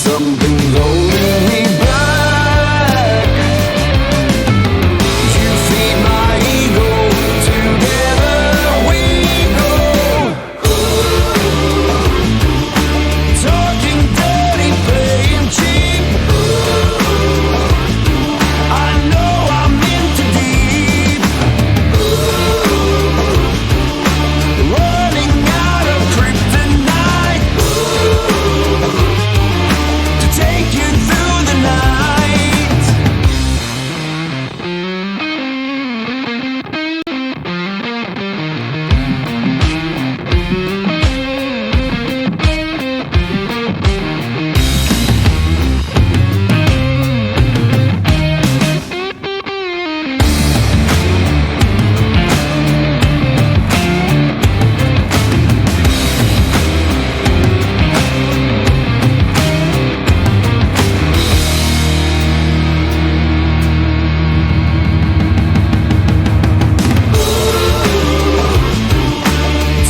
Something's holding me back. You feed my ego, together we go. Talking dirty, playing cheap. I know I'm in too deep. Running out of kryptonite to take you through the night.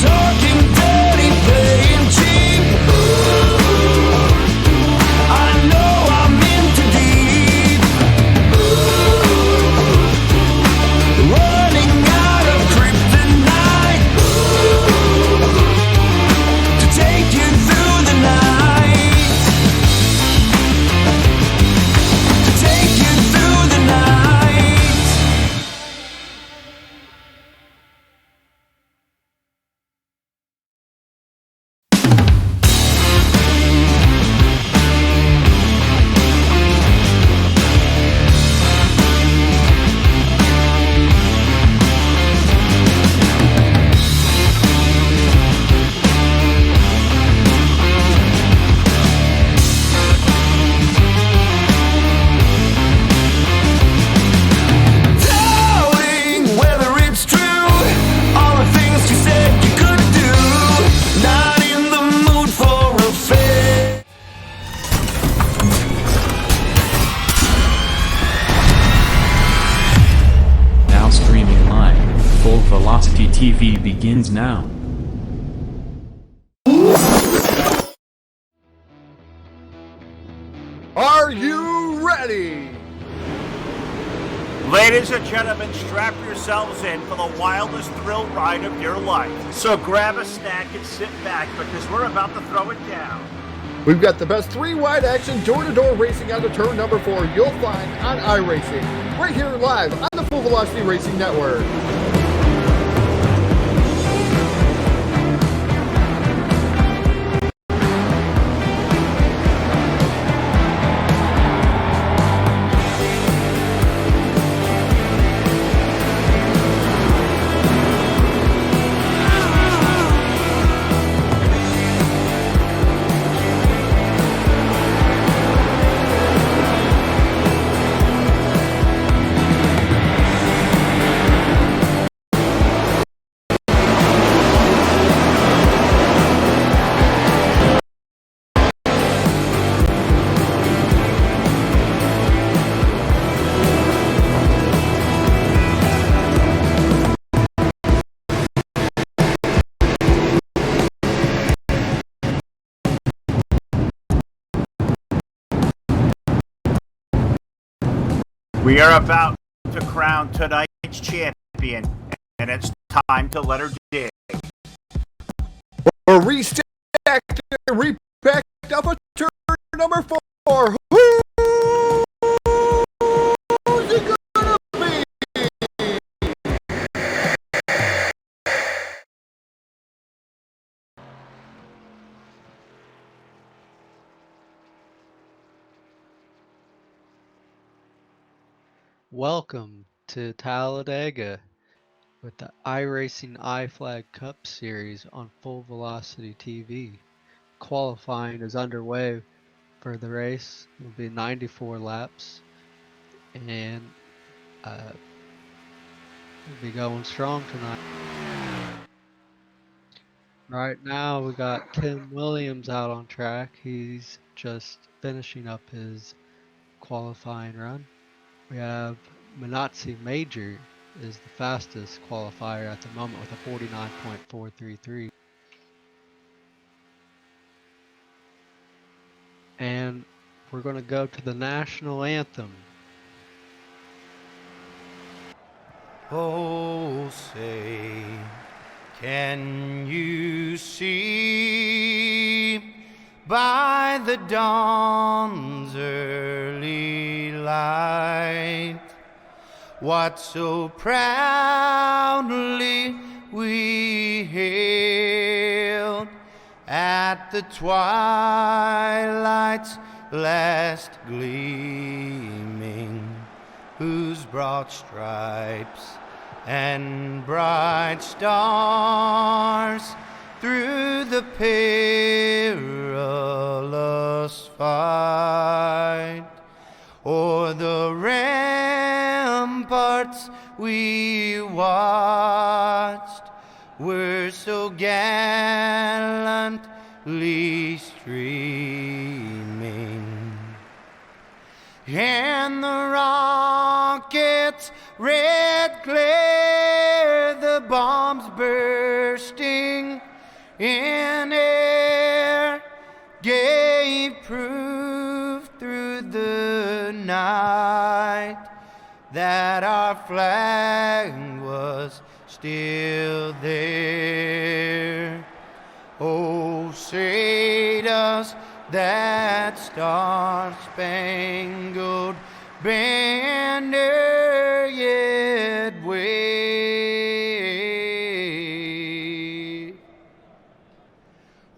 Talking dirty, playing cheap. I know I'm in too deep. Running out of kryptonite to take you through the night. To take you through the night. Doubting whether it's true, all the things you said you could do. Not in the mood for a fake. Now streaming live, Full Velocity TV begins now. Are you ready? Ladies and gentlemen, strap yourselves in for the wildest thrill ride of your life. So grab a snack and sit back because we're about to throw it down. We've got the best three wide action door-to-door racing out of turn number 4 you'll find on iRacing, right here live on the Full Velocity Racing Network. We are about to crown tonight's champion, and it's time to let her dig. We're restacked and repacked up a turn number 4. Who's it gonna be? Welcome to Talladega with the IRacingIflag Cup Series on Full Velocity TV. Qualifying is underway for the race. It will be 94 laps and we'll be going strong tonight. Right now we got Tim Williams out on track. He's just finishing up his qualifying run. We have Manatsi Major is the fastest qualifier at the moment with a 49.433. And we're going to go to the national anthem. Oh, say, can you see by the dawn's early light what so proudly we hailed at the twilight's last gleaming, whose broad stripes and bright stars through the perilous fight o'er the ramparts we watched were so gallantly streaming, and the rockets' red glare, the bombs bursting in air, gave proof through the night that our flag was still there. Oh, say does that star-spangled banner yet wave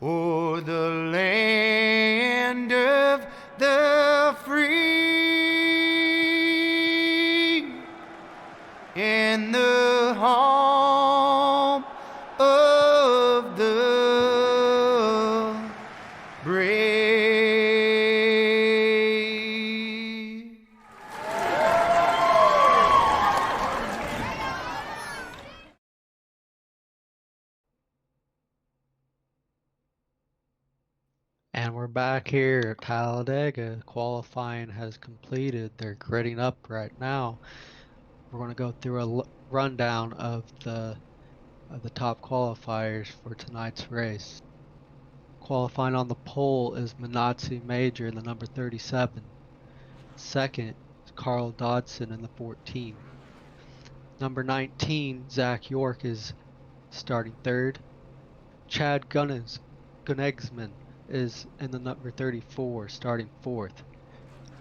o'er the land of the free and the home of the brave. And we're back here at Talladega. Qualifying has completed. They're gritting up right now. We're going to go through a rundown of the top qualifiers for tonight's race. Qualifying on the pole is Minazzi Major in the number 37. Second is Carl Dodson in the 14. Number 19, Zach York is starting third. Chad Gunnegsman is in the number 34, starting fourth.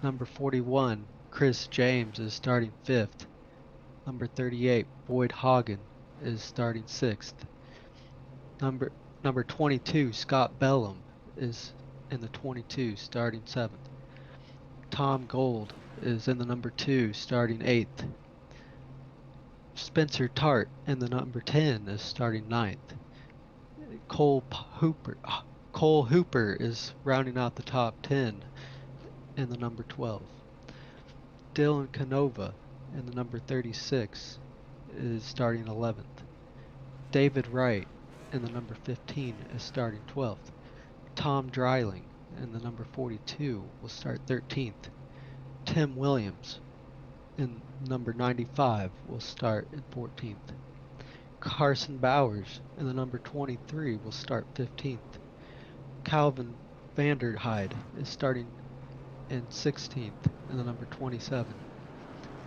Number 41, Chris James is starting fifth. Number 38, Boyd Hagen is starting sixth. Number 22, Scott Bellum is in the 22, starting seventh. Tom Gold is in the number 2, starting eighth. Spencer Tart in the number 10 is starting ninth. Cole Hooper is rounding out the top 10 in the number 12. Dylan Canova in the number 36 is starting 11th. David Wright in the number 15 is starting 12th. Tom Dreiling in the number 42 will start 13th. Tim Williams in number 95 will start in 14th. Carson Bowers in the number 23 will start 15th. Calvin Vanderhyde is starting in 16th in the number 27.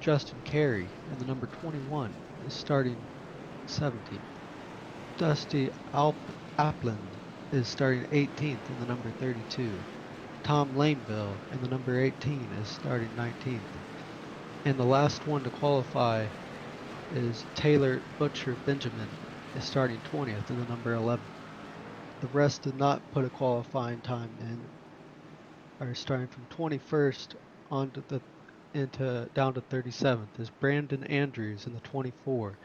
Justin Carey in the number 21 is starting 17th. Dusty Appland is starting 18th in the number 32. Tom Laneville in the number 18 is starting 19th. And the last one to qualify is Taylor Butcher Benjamin is starting 20th in the number 11. The rest did not put a qualifying time in, are starting from 21st on to down to 37th is Brandon Andrews in the 24,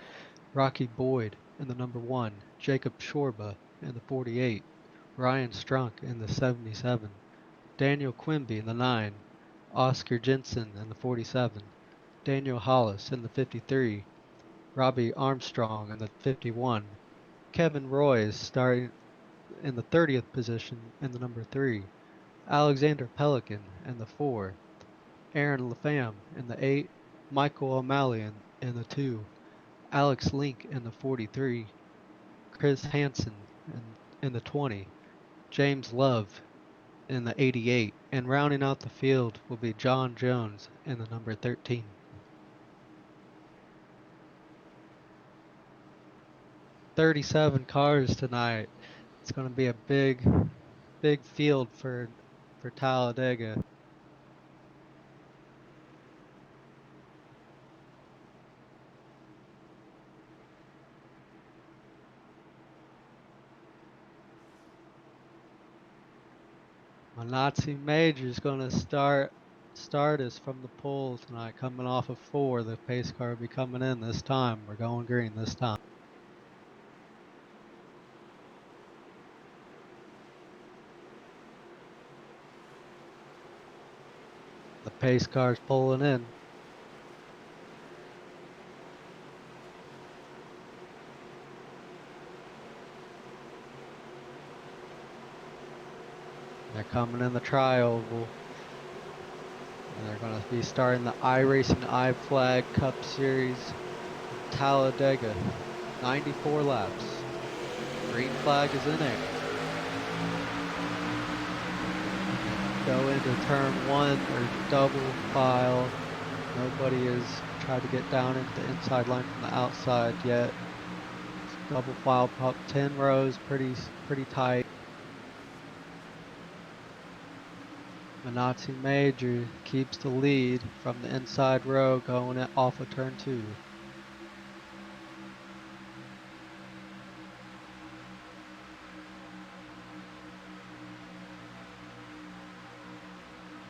Rocky Boyd in the number 1, Jacob Shorba in the 48, Ryan Strunk in the 77, Daniel Quimby in the 9, Oscar Jensen in the 47, Daniel Hollis in the 53, Robbie Armstrong in the 51, Kevin Roy is starting in the 30th position in the number 3, Alexander Pelican in the 4, Aaron LaFamme in the 8, Michael O'Malley in the 2, Alex Link in the 43, Chris Hansen in the 20, James Love in the 88, and rounding out the field will be John Jones in the number 13. "37 cars tonight. It's going to be a big field for Talladega. My Nazi Major is going to start us from the pole tonight, coming off of 4. The pace car will be coming in this time. We're going green this time. The pace car's pulling in. They're coming in the tri-oval. And they're going to be starting the IRacingIflag Cup Series in Talladega. 94 laps. Green flag is in there. Go into turn 1 or double file. Nobody has tried to get down into the inside line from the outside yet. Double file up 10 rows, pretty tight. The Nazi Major keeps the lead from the inside row going off of turn 2.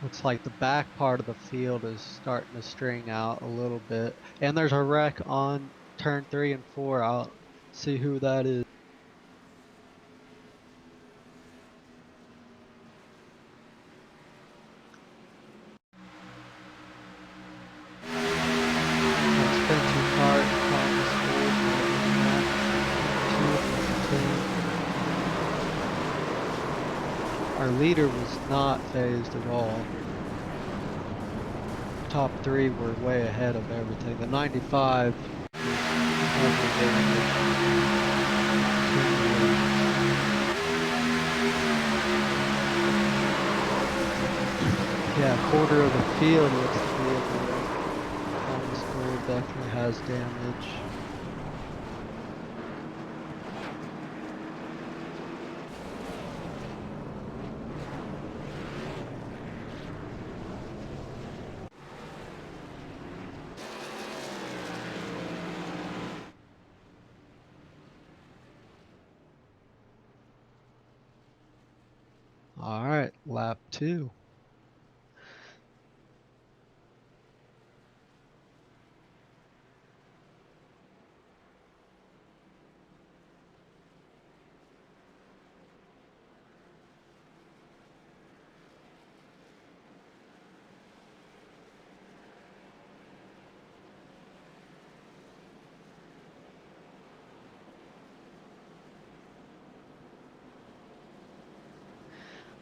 Looks like the back part of the field is starting to string out a little bit. And there's a wreck on turn 3 and 4. I'll see who that is. Spencer Cart, Thomas Ford, Our leader was not phased at all. Top 3 were way ahead of everything. The 95 yeah, quarter of the field looks to be in there. Thomas Ford definitely has damage. All right, lap 2.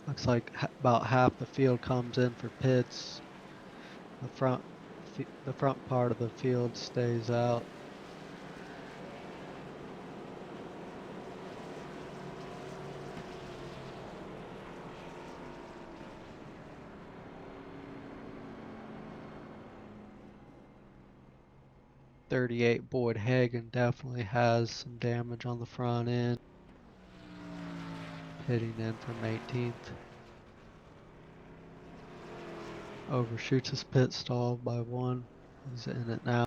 Looks like about half the field comes in for pits. The front part of the field stays out. .38 Boyd Hagan definitely has some damage on the front end. Pitting in from 18th. Overshoots his pit stall by 1. He's in it now.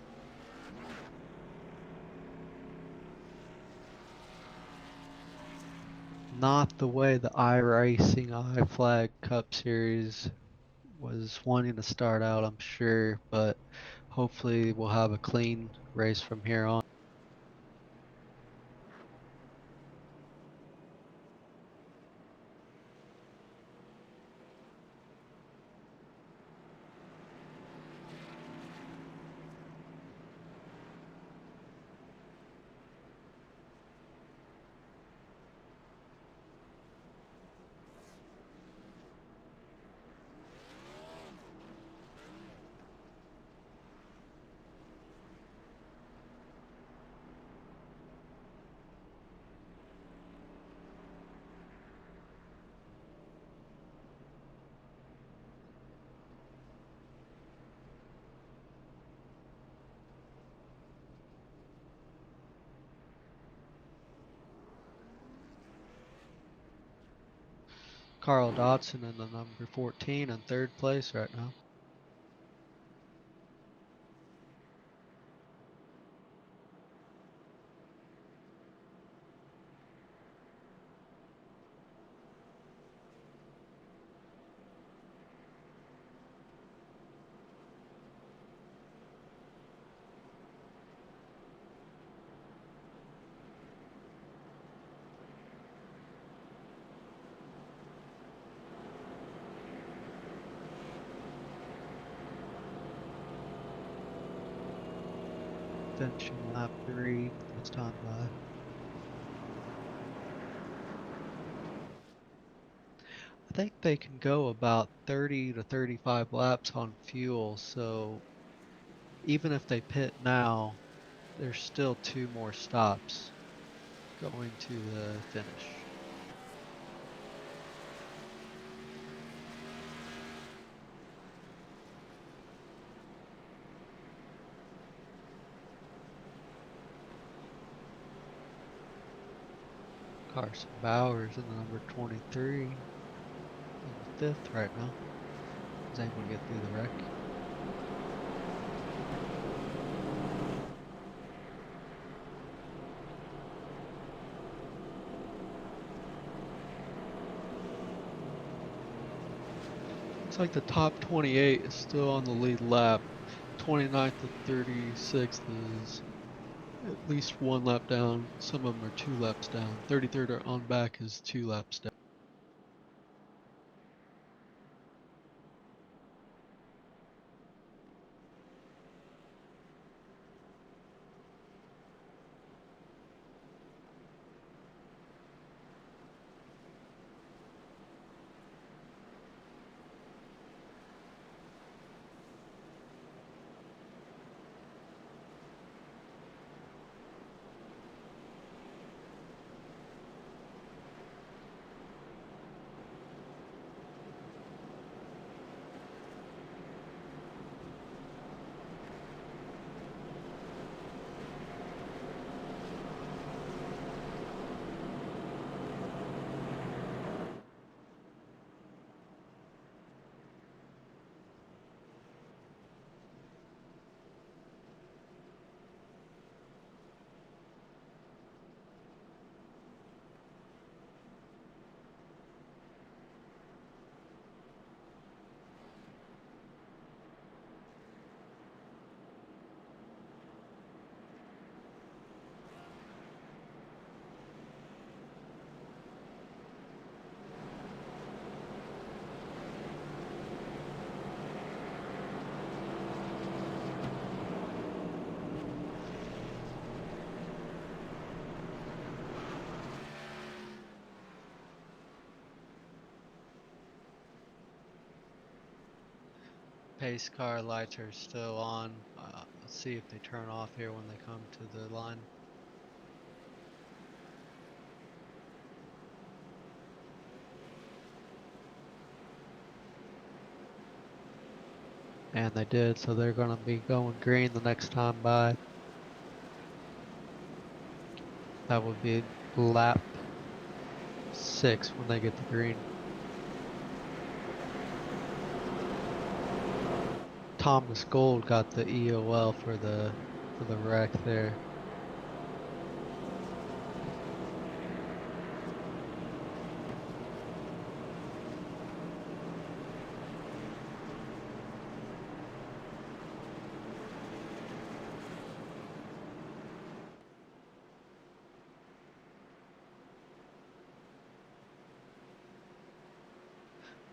Not the way the IRacingIflag Cup Series was wanting to start out, I'm sure, but hopefully we'll have a clean race from here on. Carl Dodson in the number 14 in third place right now. Finishing lap 3 this time by. I think they can go about 30 to 35 laps on fuel, so even if they pit now, there's still 2 more stops going to the finish. Carson Bowers in the number 23 in the 5th right now. He's able to get through the wreck. Looks like the top 28 is still on the lead lap. 29th to 36th is at least 1 lap down. Some of them are 2 laps down. 33rd on back is 2 laps down. Pace car lights are still on. Let's see if they turn off here when they come to the line. And they did, so they're going to be going green the next time by. That would be lap 6 when they get the green. Thomas Gold got the EOL for the wreck there.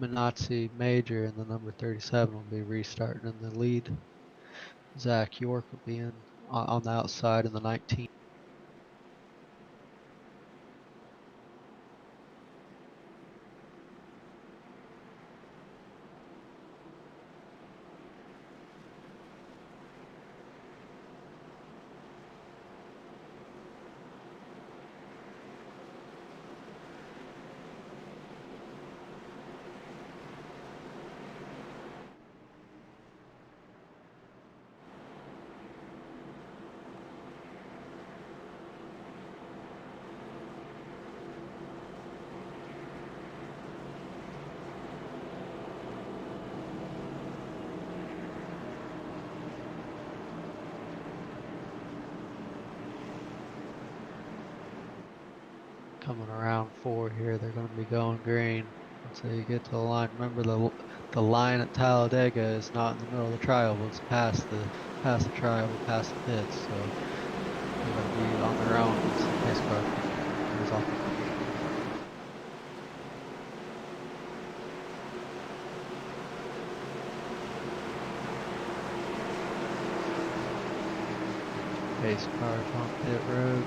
Minazzi Major in the number 37 will be restarting in the lead. Zach York will be in on the outside in the 19. Coming around 4 here, they're going to be going green once they get to the line. Remember, the line at Talladega is not in the middle of the trioval; it's past the trioval, past the pits. So they're going to be on their own once the pace car goes off. Pace cars on pit road.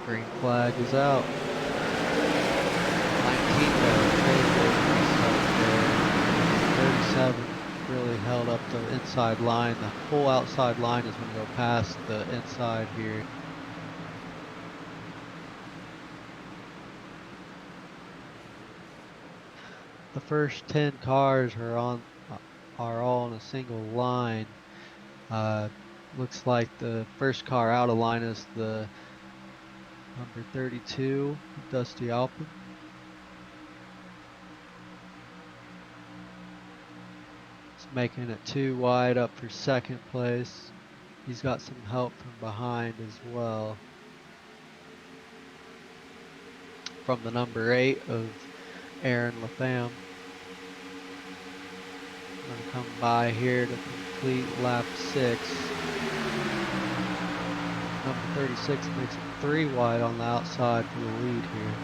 Green flag is out. 19 there. 37 really held up the inside line. The whole outside line is going to go past the inside here. The first 10 cars are all on a single line. Looks like the first car out of line is the number 32, Dusty Alpin. It's making it 2 wide up for second place. He's got some help from behind as well. From the number 8 of Aaron LaFamme. Going to come by here to complete lap 6. Number 36 makes it 3 wide on the outside for the lead here.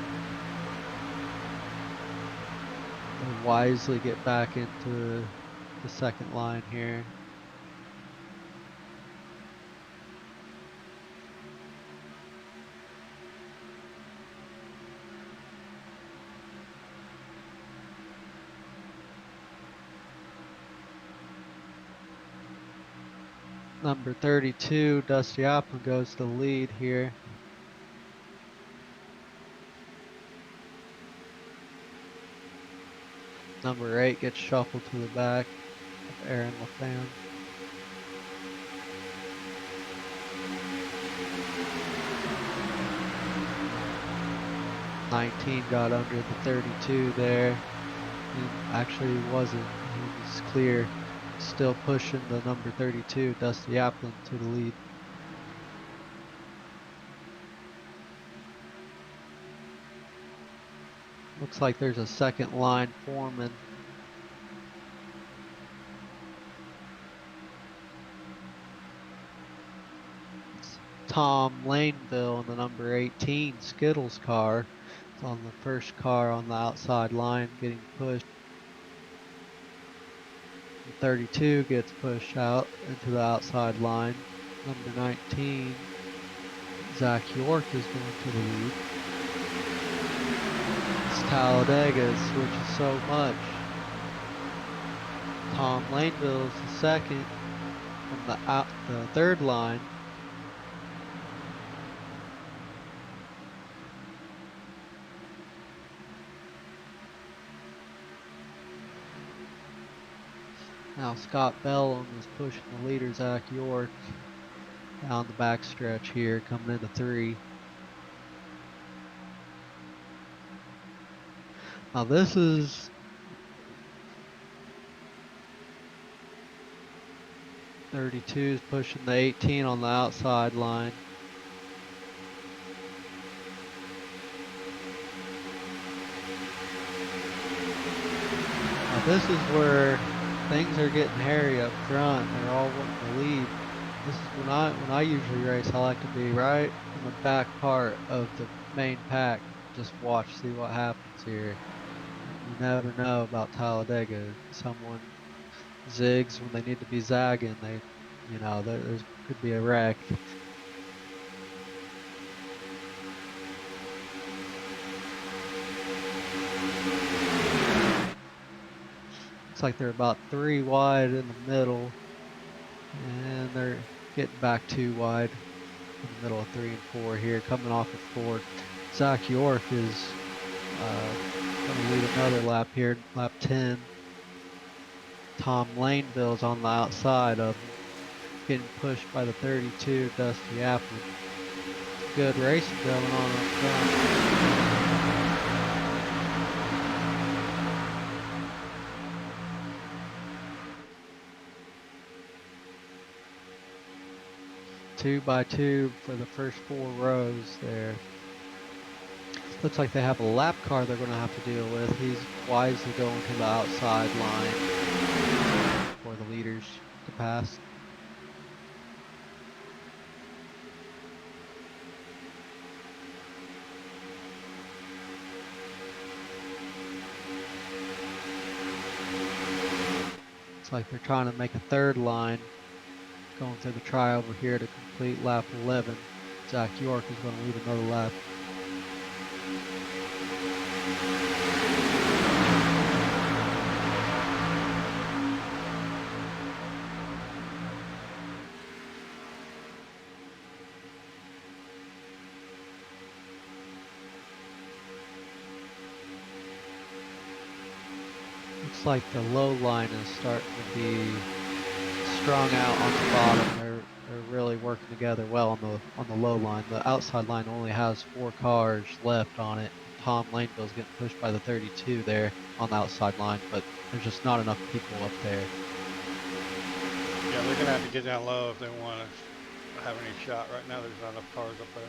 They'll wisely get back into the second line here. Number 32, Dusty Alpin, goes to the lead here. Number 8 gets shuffled to the back of Aaron LaFamme. '19 got under the 32 there. Actually, he wasn't. He was clear. Still pushing the number 32, Dusty Alpin, to the lead. Looks like there's a second line forming. It's Tom Laneville in the number 18 Skittles car. It's on the first car on the outside line getting pushed. 32 gets pushed out into the outside line. Number 19, Zach York, is going to the lead. It's Talladega, it switches so much. Tom Laneville is the second from the third line. Now Scott Bellum is pushing the leader, Zach York, down the backstretch here, coming into 3. Now this is 32 is pushing the 18 on the outside line. Now this is where things are getting hairy up front. They're all wanting to lead. This is when I usually race. I like to be right in the back part of the main pack. Just watch, see what happens here. You never know about Talladega. Someone zigs when they need to be zagging. There could be a wreck. Looks like they're about 3 wide in the middle, and they're getting back 2 wide in the middle of 3 and 4 here, coming off of 4. Zach York is going to lead another lap here, lap 10. Tom Laneville's on the outside of him, getting pushed by the 32, Dusty Alpin. Good racing going on up front. 2 by 2 for the first 4 rows there. Looks like they have a lap car they're going to have to deal with. He's wisely going to the outside line for the leaders to pass. Looks like they're trying to make a third line going through the try over here to complete lap 11. Zach York is going to lead another lap. Looks like the low line is starting to be strung out on the bottom. They're really working together well on the low line. The outside line only has 4 cars left on it. Tom Laneville's getting pushed by the 32 there on the outside line, but there's just not enough people up there. Yeah, they're gonna have to get down low if they want to have any shot. Right now, there's not enough cars up there.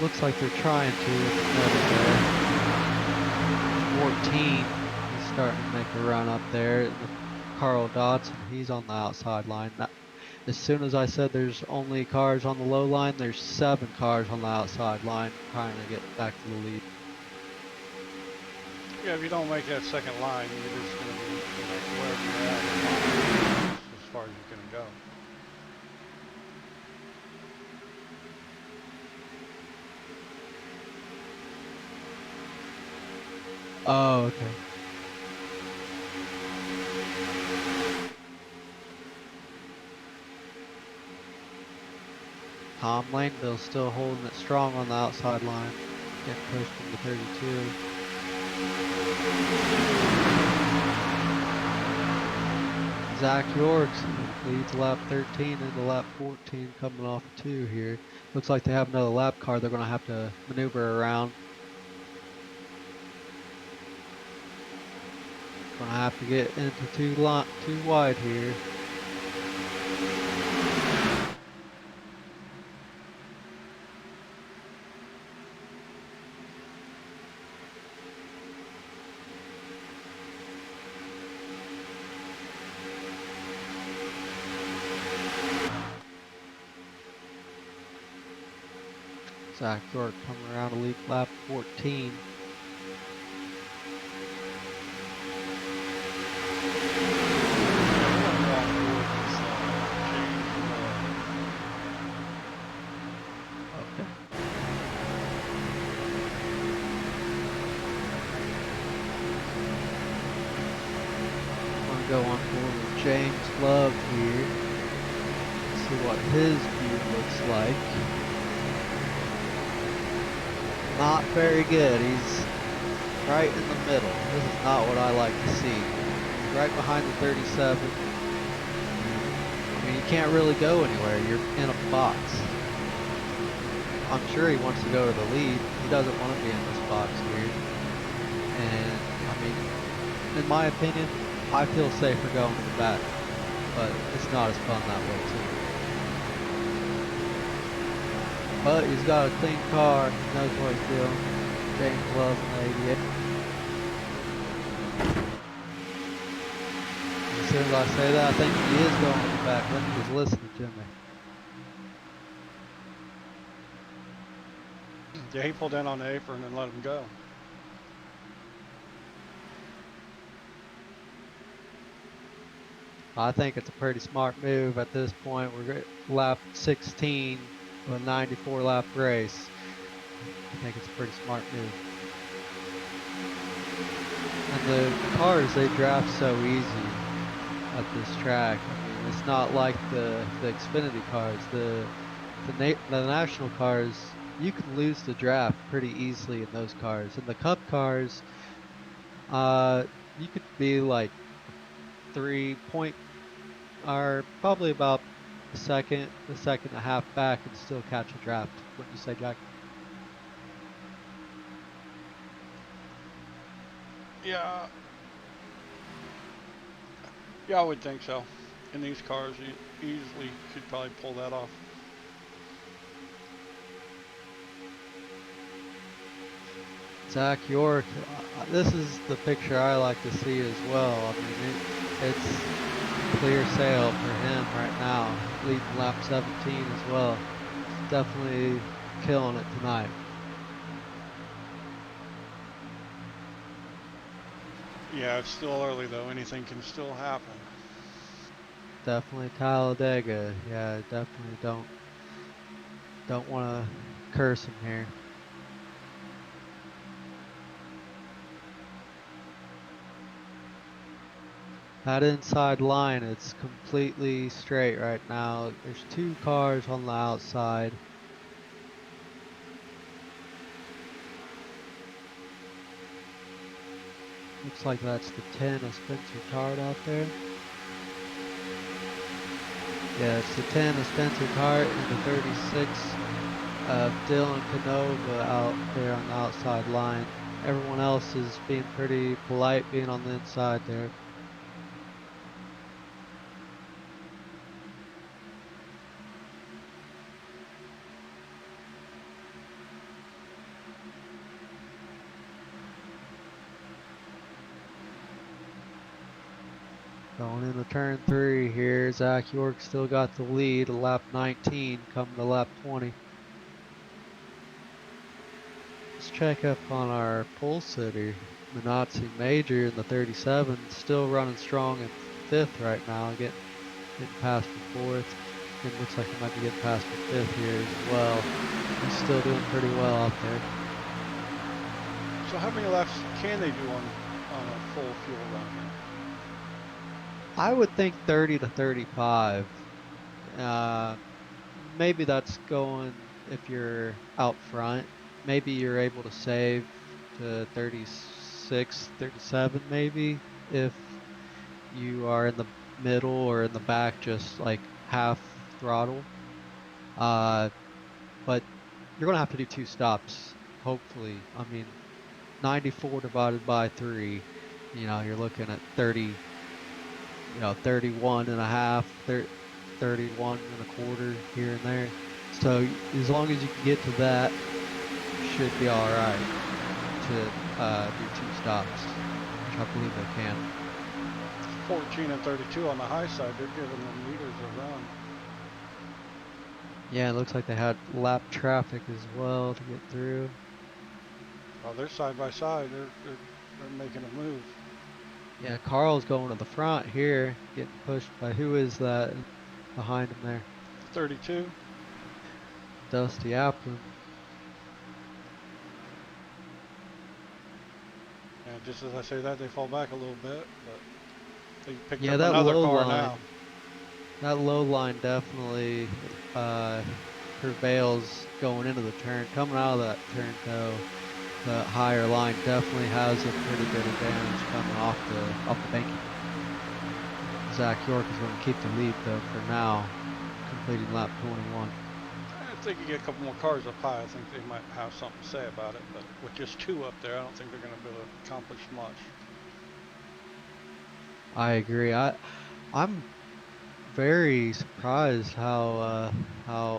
Looks like they're trying to in the middle there. 14 is starting to make a run up there. Carl Dodson, he's on the outside line. As soon as I said there's only cars on the low line, there's 7 cars on the outside line trying to get back to the lead. Yeah, if you don't make that second line, you're just gonna be wherever you're at as far as you can go. Oh, okay. Tom Laneville's still holding it strong on the outside line. Getting pushed from the 32. Zach Yorks leads lap 13 into lap 14 coming off 2 here. Looks like they have another lap car they're going to have to maneuver around. Gonna have to get into too wide here. Zach York coming around to lead lap 14. Go on board with James Love here. See what his view looks like. Not very good. He's right in the middle. This is not what I like to see. He's right behind the 37. I mean, you can't really go anywhere. You're in a box. I'm sure he wants to go to the lead. He doesn't want to be in this box here. And, I mean, in my opinion, I feel safer going to the back, but it's not as fun that way too. But he's got a clean car, he knows what he's doing. James Love in the 88. As soon as I say that, I think he is going to the back. I think he's listening to me. Yeah, he pulled down on the apron and let him go. I think it's a pretty smart move at this point. We're at lap 16 of a 94 lap race. I think it's a pretty smart move. And the cars, they draft so easy at this track. I mean, it's not like the Xfinity cars. The national cars, you can lose the draft pretty easily in those cars. In the Cup cars, you could be like 3 point, or probably about a second and a half back and still catch a draft. What do you say, Jack? Yeah, Yeah, I would think so. In these cars, you easily could probably pull that off. Zach York, this is the picture I like to see as well. I mean, it's clear sail for him right now, leading lap 17 as well. Definitely killing it tonight. Yeah, it's still early though. Anything can still happen. Definitely Talladega. Yeah, definitely don't want to curse him here. That inside line, it's completely straight right now. There's 2 cars on the outside. Looks like that's the 10 of Spencer Tart out there. Yeah, it's the 10 of Spencer Tart and the 36 of Dylan Canova out there on the outside line. Everyone else is being pretty polite, being on the inside there. Going into turn 3 here, Zach York still got the lead, lap 19 coming to lap 20. Let's check up on our pole sitter, Minazzi Major in the 37, still running strong in 5th right now, getting past the 4th. It looks like he might be getting past the 5th here as well. He's still doing pretty well out there. So how many laps can they do on a full fuel run here? I would think 30 to 35. Maybe that's going if you're out front. Maybe you're able to save to 36, 37 maybe if you are in the middle or in the back just like half throttle. But you're going to have to do 2 stops, hopefully. I mean, 94 divided by 3, you're looking at 30, 31 and a half, 31 and a quarter here and there. So as long as you can get to that, you should be all right to do 2 stops, which I believe they can. 14 and 32 on the high side. They're giving them meters a run. Yeah, it looks like they had lap traffic as well to get through. Oh, they're side by side. They're making a move. Yeah, Carl's going to the front here, getting pushed by, who is that behind him there? 32. Dusty Applin. And just as I say that, they fall back a little bit, but they picked Yeah, up that another low car line, now. that low line definitely prevails going into the turn. Coming out of that turn though, the higher line definitely has a pretty good advantage coming off the banking. Zach York is going to keep the lead though for now, completing lap 21. If they could get a couple more cars up high, I think they might have something to say about it. But with just 2 up there, I don't think they're going to be able to accomplish much. I agree. I'm very surprised how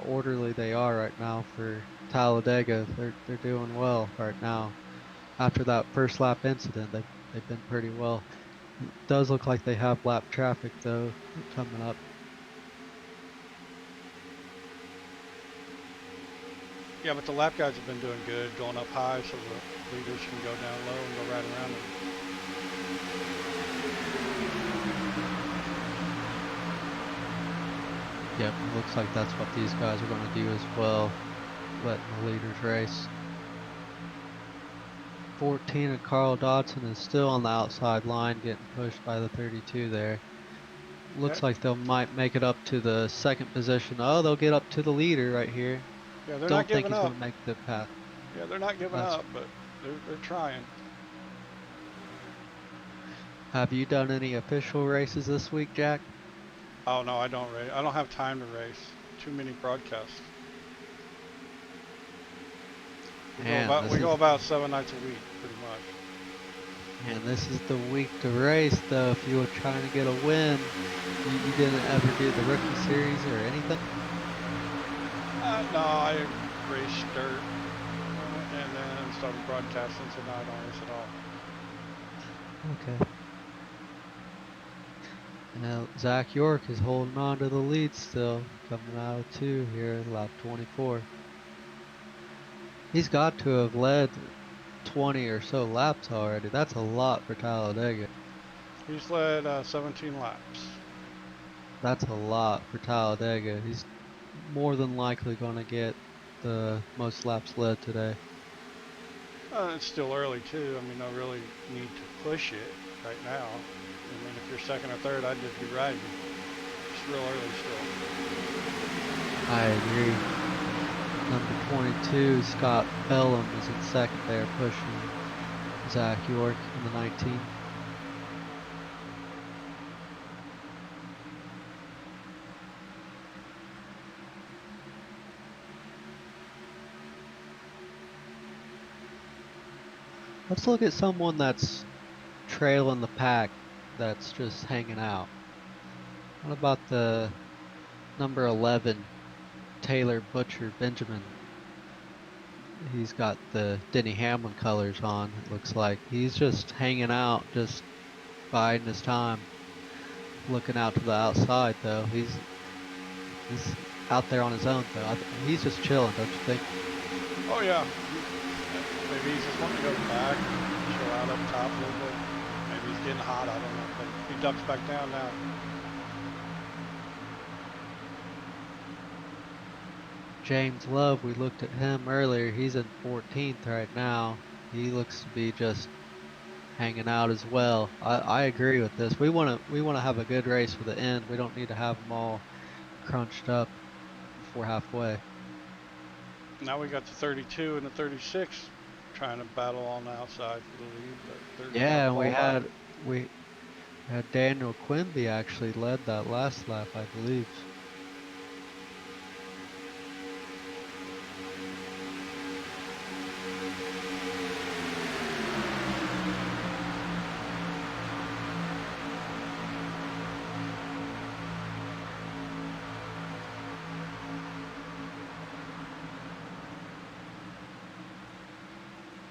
orderly they are right now for Talladega. They're doing well right now. After that first lap incident, they've been pretty well. It does look like they have lap traffic though coming up. Yeah, but the lap guys have been doing good, going up high so the leaders can go down low and go right around them. Yep, looks like that's what these guys are going to do as well, letting the leaders race. 14 and Carl Dodson is still on the outside line, getting pushed by the 32 there. Looks like they might make it up to the 2nd position. Oh, they'll get up to the leader right here. Yeah, they're Don't not think giving he's up. going to make the path. Yeah, they're not giving up, but they're trying. Have you done any official races this week, Jack? Oh no, I don't race. I don't have time to race. Too many broadcasts. We go about 7 nights a week, pretty much. And this is the week to race, though. If you were trying to get a win, you didn't ever do the rookie series or anything? No, I raced dirt and then started broadcasting, so now I don't race at all. Okay. Now, Zach York is holding on to the lead still, coming out of 2 here, lap 24. He's got to have led 20 or so laps already. That's a lot for Talladega. He's led 17 laps. That's a lot for Talladega. He's more than likely going to get the most laps led today. It's still early too. I mean, I really need to push it right now. I mean, if you're second or third, I'd just be riding. It's real early still. I agree. Number 22, Scott Bellum, is in second there, pushing Zach York in the 19. Let's look at someone that's trailing the pack, that's just hanging out. What about the number 11, Taylor Butcher Benjamin? He's got the Denny Hamlin colors on, it looks like. He's just hanging out, just biding his time. Looking out to the outside, though. He's out there on his own, though. He's just chilling, don't you think? Oh yeah. Maybe he's just wanting to go back, chill out up top a little bit. Maybe he's getting hot, I don't know. But he ducks back down now. James Love, we looked at him earlier. He's in 14th right now. He looks to be just hanging out as well. I agree with this. We want to have a good race for the end. We don't need to have them all crunched up before halfway. Now we got the 32 and the 36 trying to battle on the outside for the lead. But yeah, and we had Daniel Quimby actually led that last lap, I believe.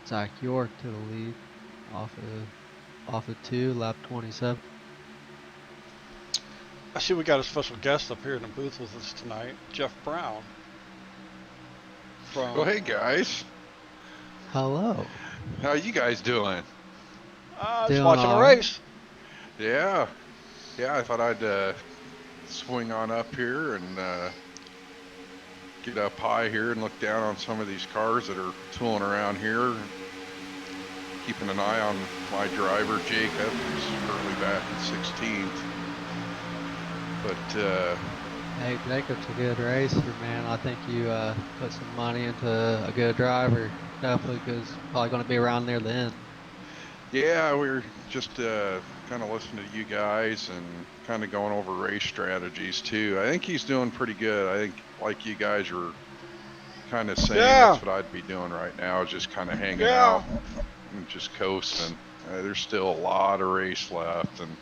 Zach York to the lead, off of 2, lap 27. I see we got a special guest up here in the booth with us tonight, Jeff Brown. Oh, hey guys. Hello. How you guys doing? Just watching a race. Yeah. Yeah, I thought I'd swing on up here and get up high here and look down on some of these cars that are tooling around here. Keeping an eye on my driver, Jacob, who's currently back in 16th. But, hey, Jacob's a good racer, man. I think you put some money into a good driver. Definitely, because probably going to be around near the end. yeah, we were just kind of listening to you guys and kind of going over race strategies too. I think he's doing pretty good. I think, like you guys were kind of saying, that's what I'd be doing right now, is just kind of hanging out and just coasting. There's still a lot of race left, and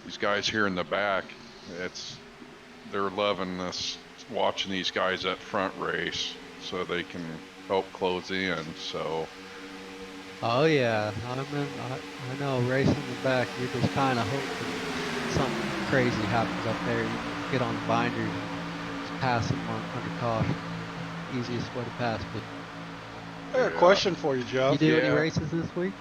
these guys here in the back, they're loving this, watching these guys at front race so they can help close in. So Oh yeah, I know. Racing in the back, you're just kind of hoping something crazy happens up there. You get on the binder, and just pass them under caution. Easiest way to pass. But I got a question for you, Jeff. you do any races this week?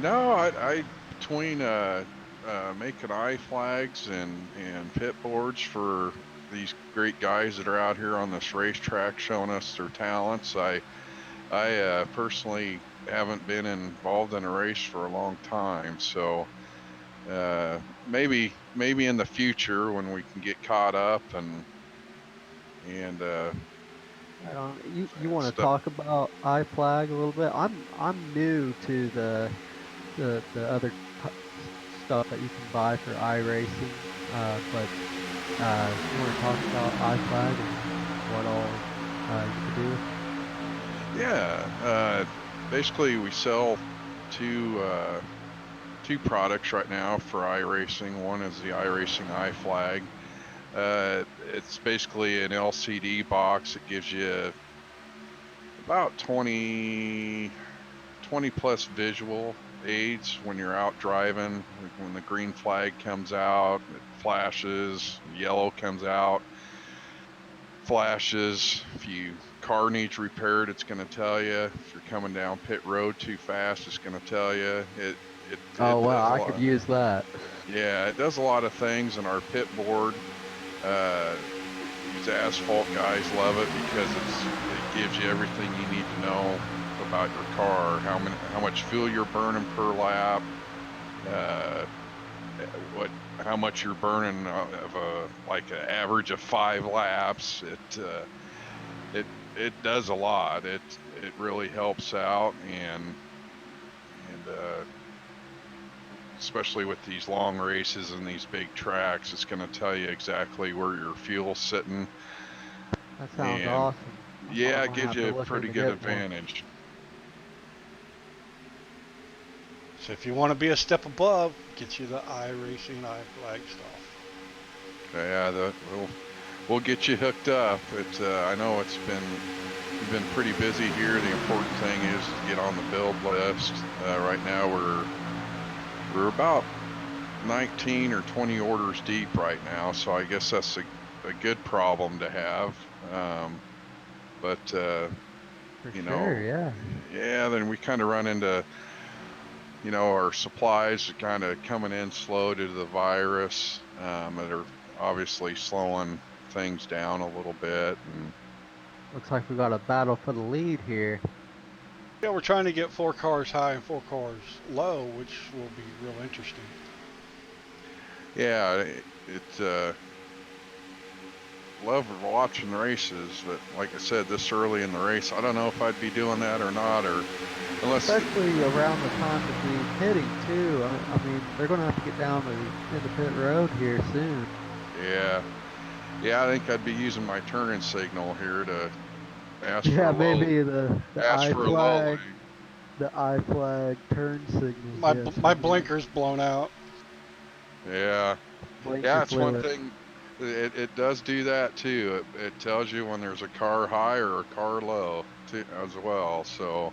no, I between making IFlags and pit boards for these great guys that are out here on this racetrack showing us their talents, I personally haven't been involved in a race for a long time, so maybe in the future when we can get caught up and you want to talk about iFlag a little bit? I'm new to the other stuff that you can buy for iRacing, but you want to talk about iFlag and what all you can do? yeah, basically we sell two products right now for iRacing. One is the IRacingIflag. It's basically an LCD box. It gives you about 20 plus visual aids when you're out driving. When the green flag comes out, it flashes. Yellow comes out, flashes. If your car needs repaired, it's going to tell you. If you're coming down pit road too fast, it's going to tell you. It Oh does wow, a I lot. could use that. Yeah, it does a lot of things, and our pit board, these asphalt guys love it because it gives you everything you need to know about your car, how much fuel you're burning per lap, how much you're burning of like an average of 5 laps. It does a lot. It really helps out, and especially with these long races and these big tracks, it's going to tell you exactly where your fuel's sitting. That sounds And awesome. yeah, I'm it gonna gives have you to a look pretty into good getting one. advantage. So if you want to be a step above, get you the iRacingIflag stuff. Yeah, we'll get you hooked up. I know you've been pretty busy here. The important thing is to get on the build list. Right now we're about 19 or 20 orders deep right now, so I guess that's a good problem to have. But For you sure, know, yeah. then we kind of run into, our supplies are kind of coming in slow due to the virus, that are obviously slowing things down a little bit. And Looks like we got a battle for the lead here. Yeah, we're trying to get 4 cars high and 4 cars low, which will be real interesting. yeah, love watching races, but like I said, this early in the race, I don't know if I'd be doing that or not, or unless. Especially around the time to be pitting too. I mean, they're gonna have to get down into pit road here soon. Yeah, I think I'd be using my turning signal here to ask for Yeah, a low, maybe the ask I for a low flag, lane. the I flag turn signals. My Yes, my I do. blinker's blown out. Yeah, Blinker it's one fluid. thing. It does do that too. It tells you when there's a car high or a car low too, as well. So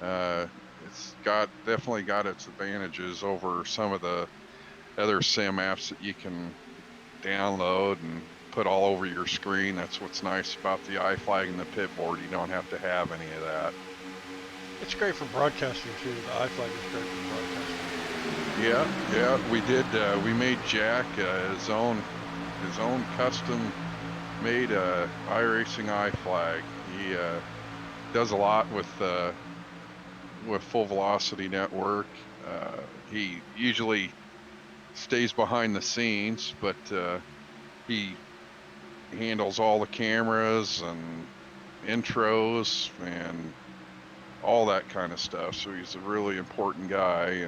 uh, it's definitely got its advantages over some of the other sim apps that you can download and put all over your screen. That's what's nice about the iFlag and the pit board. You don't have to have any of that. It's great for broadcasting too. The iFlag is great for broadcasting. Yeah, we did. We made Jack his own custom made IRacingIflag. He does a lot with Full Velocity Network. He usually stays behind the scenes, but he handles all the cameras and intros and all that kind of stuff. So he's a really important guy,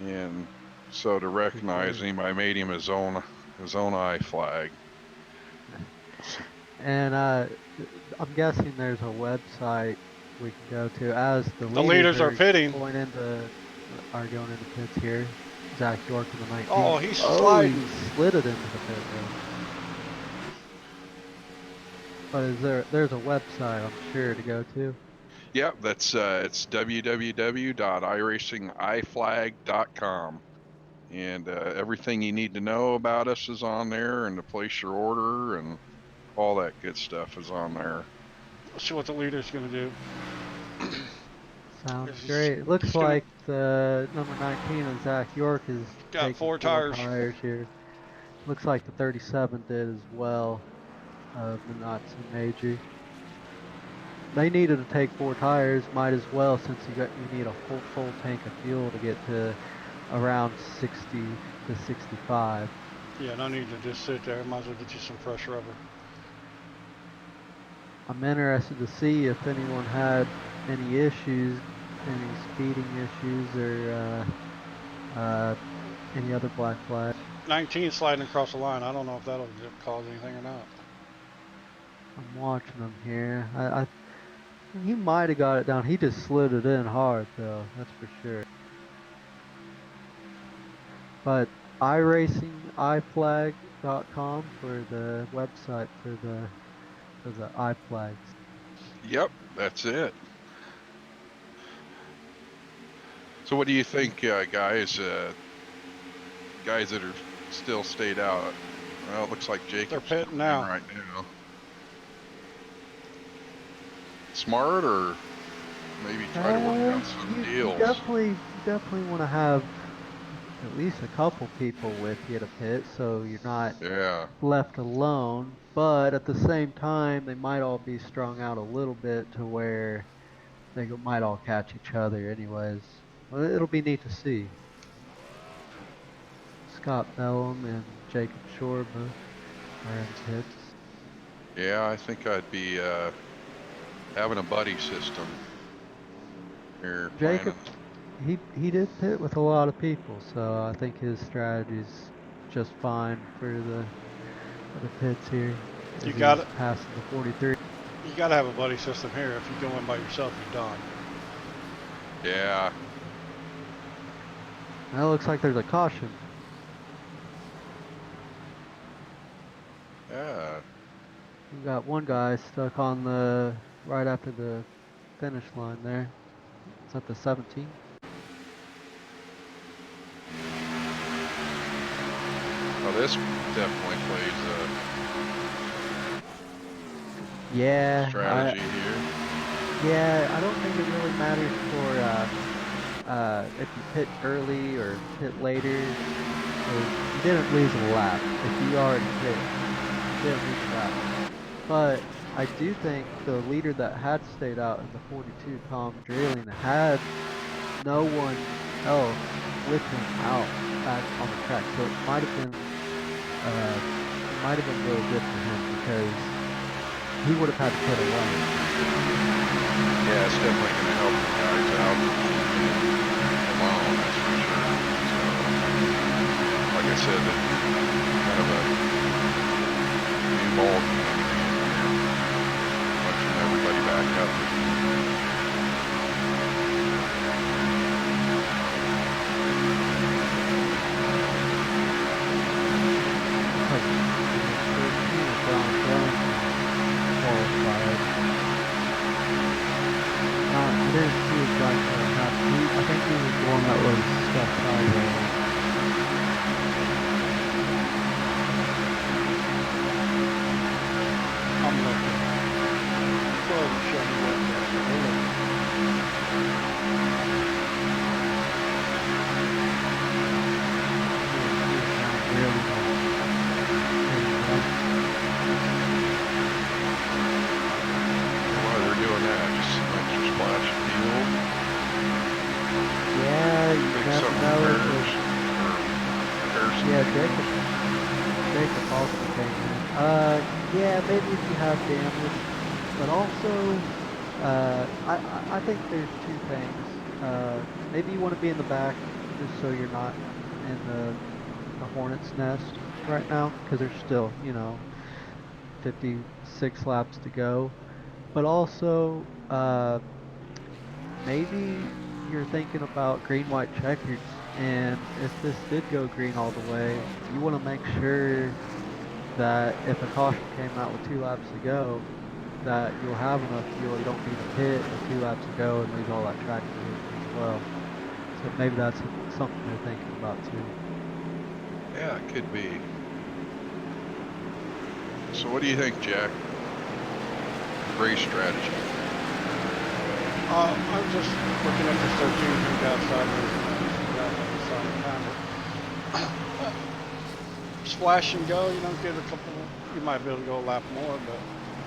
and so to recognize him, I made him his own iFlag. And I'm guessing there's a website we can go to as the leaders are pitting. going into pits here. Zach York in the 19. Oh, he's sliding. He slid it into the pit road. But there's a website I'm sure to go to. Yep, that's it's www.iracingiflag.com, and everything you need to know about us is on there, and to place your order and all that good stuff is on there. Let's see what the leader's going to do. Sounds great. It looks like the number 19 of Zach York is got taking 4 tires here. Looks like the 37 did as well. The Natsu Meiji. They needed to take 4 tires, might as well, since you need a full tank of fuel to get to around 60 to 65. Yeah, no need to just sit there. Might as well get you some fresh rubber. I'm interested to see if anyone had any issues, any speeding issues, or any other black flags. 19 sliding across the line. I don't know if that'll cause anything or not. I'm watching them here. He might have got it down. He just slid it in hard, though. That's for sure. But IRacingIflag.com for the website for the iFlags. Yep, that's it. So what do you think, guys? Guys that are still stayed out. Well, it looks like Jacob's pitting coming now. in right now. Smart, or maybe try to work out some You deals. definitely want to have at least a couple people with you to pit, so you're not Yeah, left alone. But at the same time, they might all be strung out a little bit to where they might all catch each other, anyways. Well, it'll be neat to see. Scott Bellum and Jacob Shore both are in pits. yeah. I think I'd be having a buddy system here. Jacob, Planning. he did pit with a lot of people, so I think his strategy's just fine for the pits here. You As got he's it. passing the 43. You got to have a buddy system here. If you go in by yourself, you're done. Yeah. Now it looks like there's a caution. Yeah. We got one guy stuck on the right after the finish line there. It's at the 17. Well, this definitely plays a strategy here. Yeah, I don't think it really matters for if you pit early or pit later. You didn't lose a lap. If you already pit, you didn't lose a lap. But I do think the leader that had stayed out in the 42, Tom Drayling, had no one else with him out back on the track. So it might have been really good for him because he would have had to put away. Yeah, it's definitely going to help the guys out alone, that's for sure. So, like I said, that kind of a new ball game, watching everybody back up. I didn't see exactly what happened. I think he was the one that was stuck sideways. I'm looking. Go ahead and show me what While they're doing that, just some extra splash of fuel. Yeah, you Maybe never something know. repairs, or Yeah, Jacob also came in. Yeah, maybe if you have damage, but also, I think there's two things. Maybe you want to be in the back just so you're not in the hornet's nest right now, because there's still, 56 laps to go. But also, maybe you're thinking about green-white checkers, and if this did go green all the way, you want to make sure that if a caution came out with 2 laps to go, that you'll have enough fuel. You don't need to pit with 2 laps to go and lose all that track position as well. So maybe that's something they're thinking about too. Yeah, it could be. So what do you think, Jack? Race strategy. I'm just looking at this 13 who's outside the splash and go, get a couple, you might be able to go a lap more, but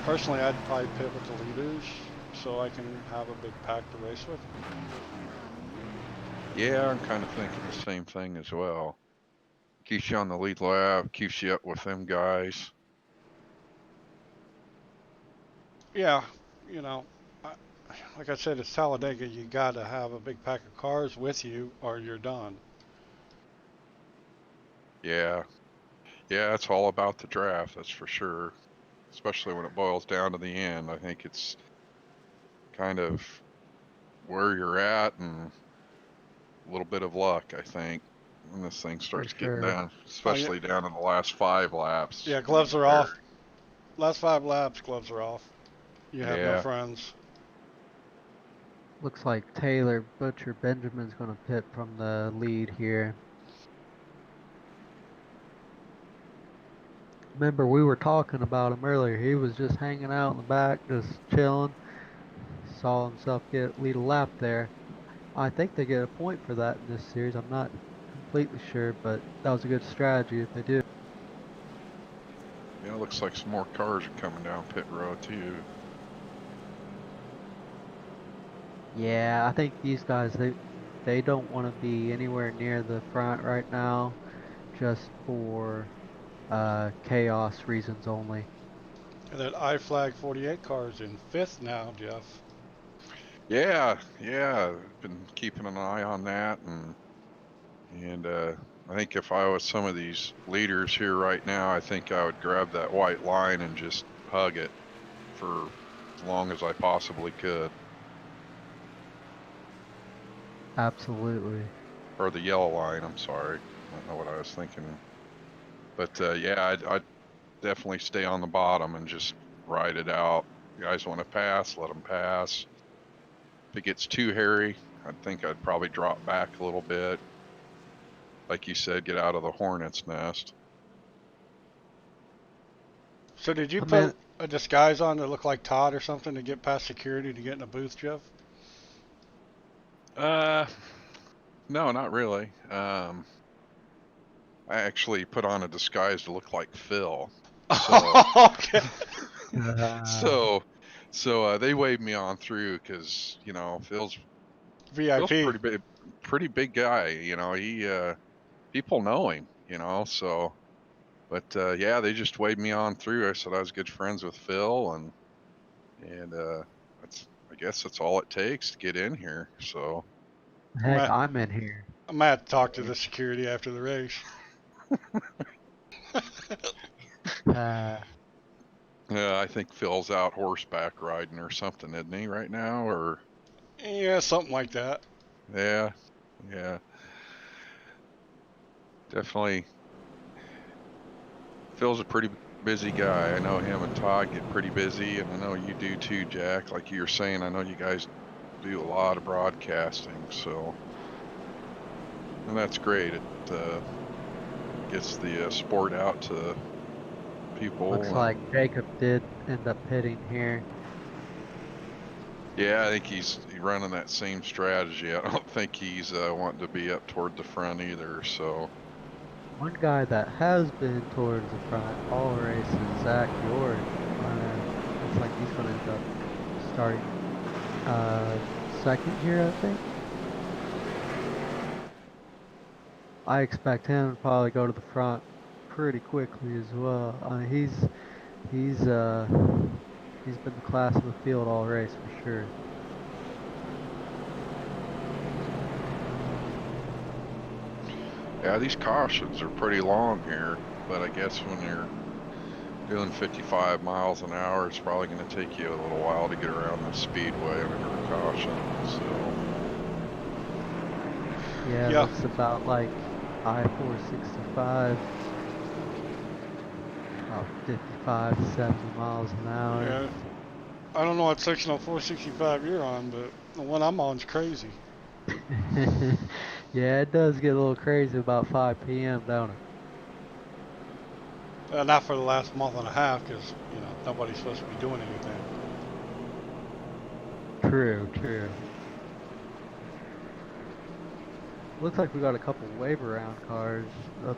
personally I'd probably pit with the leaders so I can have a big pack to race with. Yeah, I'm kind of thinking the same thing as well. Keeps you on the lead lap, keeps you up with them guys. Yeah, like I said, it's Talladega. You got to have a big pack of cars with you, or you're done. Yeah, it's all about the draft, that's for sure. Especially when it boils down to the end. I think it's kind of where you're at and a little bit of luck, I think, when this thing starts getting sure. down, especially down in the last 5 laps. Yeah, gloves are off. Last 5 laps, gloves are off. You have no Yeah. friends. Looks like Taylor Butcher Benjamin's going to pit from the lead here. Remember, we were talking about him earlier. He was just hanging out in the back, just chilling. Saw himself lead a lap there. I think they get a point for that in this series. I'm not completely sure, but that was a good strategy if they do. Yeah, it looks like some more cars are coming down pit road too. Yeah, I think these guys they don't want to be anywhere near the front right now, just for chaos reasons only. And that IFlag 48 car is in 5th now, Jeff. Yeah, I've been keeping an eye on that, and I think if I was some of these leaders here right now, I think I would grab that white line and just hug it for as long as I possibly could. Absolutely. Or the yellow line, I'm sorry. I don't know what I was thinking. But yeah, I'd definitely stay on the bottom and just ride it out. You guys want to pass, let them pass. If it gets too hairy, I think I'd probably drop back a little bit. Like you said, get out of the hornet's nest. So did you I mean, put a disguise on that looked like Todd or something to get past security to get in a booth, Jeff? No, not really. I actually put on a disguise to look like Phil. So, Okay. so they waved me on through because Phil's VIP. pretty big guy. He people know him. So. But yeah, they just waved me on through. I said I was good friends with Phil, and I guess that's all it takes to get in here. So I'm heck, gonna, I'm in here. I'm gonna have to talk to the security after the race. Uh, yeah, I think Phil's out horseback riding or something, isn't he, right now? Or Yeah, something like that. yeah, yeah, definitely. Phil's a pretty busy guy. I know him and Todd get pretty busy, and I know you do too, Jack. Like you were saying, I know you guys do a lot of broadcasting, so and that's great. It gets the sport out to people. looks like Jacob did end up pitting here. Yeah, I think he's running that same strategy. I don't think he's wanting to be up toward the front either. So One guy that has been towards the front all race is Zach York. Looks like he's going to end up starting second here, I think. I expect him to probably go to the front pretty quickly as well. He's been the class of the field all race for sure. yeah, these cautions are pretty long here, but I guess when you're doing 55 miles an hour, it's probably going to take you a little while to get around the speedway under a caution. So Yeah, it's about like I-465, about 55, 70 miles an hour. Yeah. I don't know what section of 465 you're on, but the one I'm on is crazy. Yeah, it does get a little crazy about 5 p.m., don't it? Not for the last month and a half, because nobody's supposed to be doing anything. True. Looks like we got a couple wave around cars up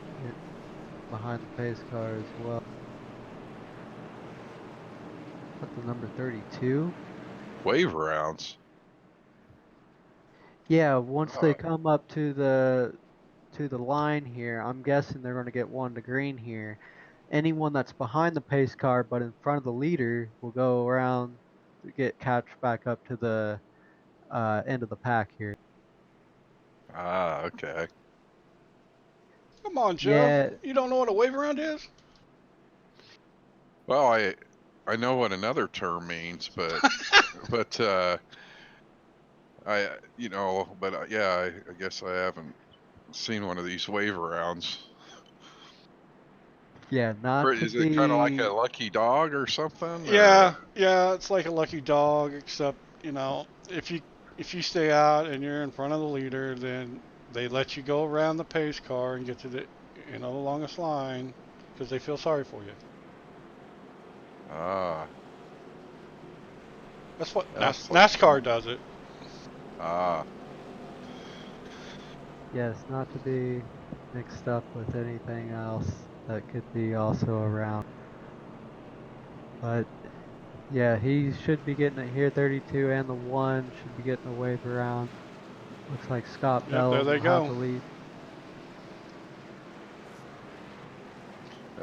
behind the pace car as well. That's the number 32. wave rounds. Yeah, once they come up to the line here, I'm guessing they're going to get one to green here. Anyone that's behind the pace car but in front of the leader will go around to catch back up to the end of the pack here. Ah, okay. Come on, Joe. Yeah, You don't know what a wave around is? Well, I know what another term means, but but yeah, I guess I haven't seen one of these wave arounds. Yeah, not to Is it kind of like be. a lucky dog or something? Yeah, yeah, it's like a lucky dog, except if you stay out and you're in front of the leader, then they let you go around the pace car and get to the longest line because they feel sorry for you. Ah, That's what that's like NASCAR does it. ah. Yes, not to be mixed up with anything else that could be also around. But yeah, he should be getting it here. 32 and the 1 should be getting a wave around. Looks like Scott Yep, there Bellum they will have go. the lead.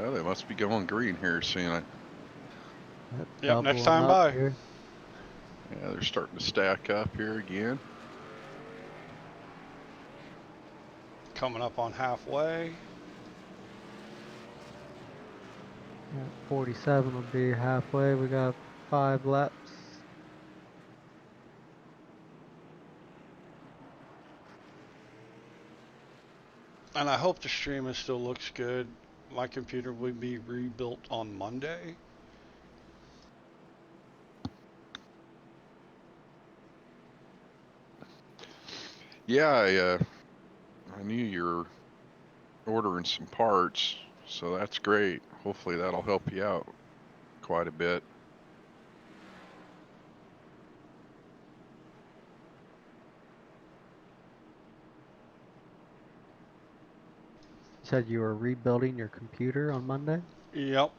Oh, they must be going green here soon. Yep, next Doubling time up by. here. Yeah, they're starting to stack up here again. Coming up on halfway. Yeah, 47 will be halfway. We got 5 laps. And I hope the stream still looks good. My computer will be rebuilt on Monday. Yeah, I knew you were ordering some parts, so that's great. Hopefully that'll help you out quite a bit. You said you were rebuilding your computer on Monday? Yep.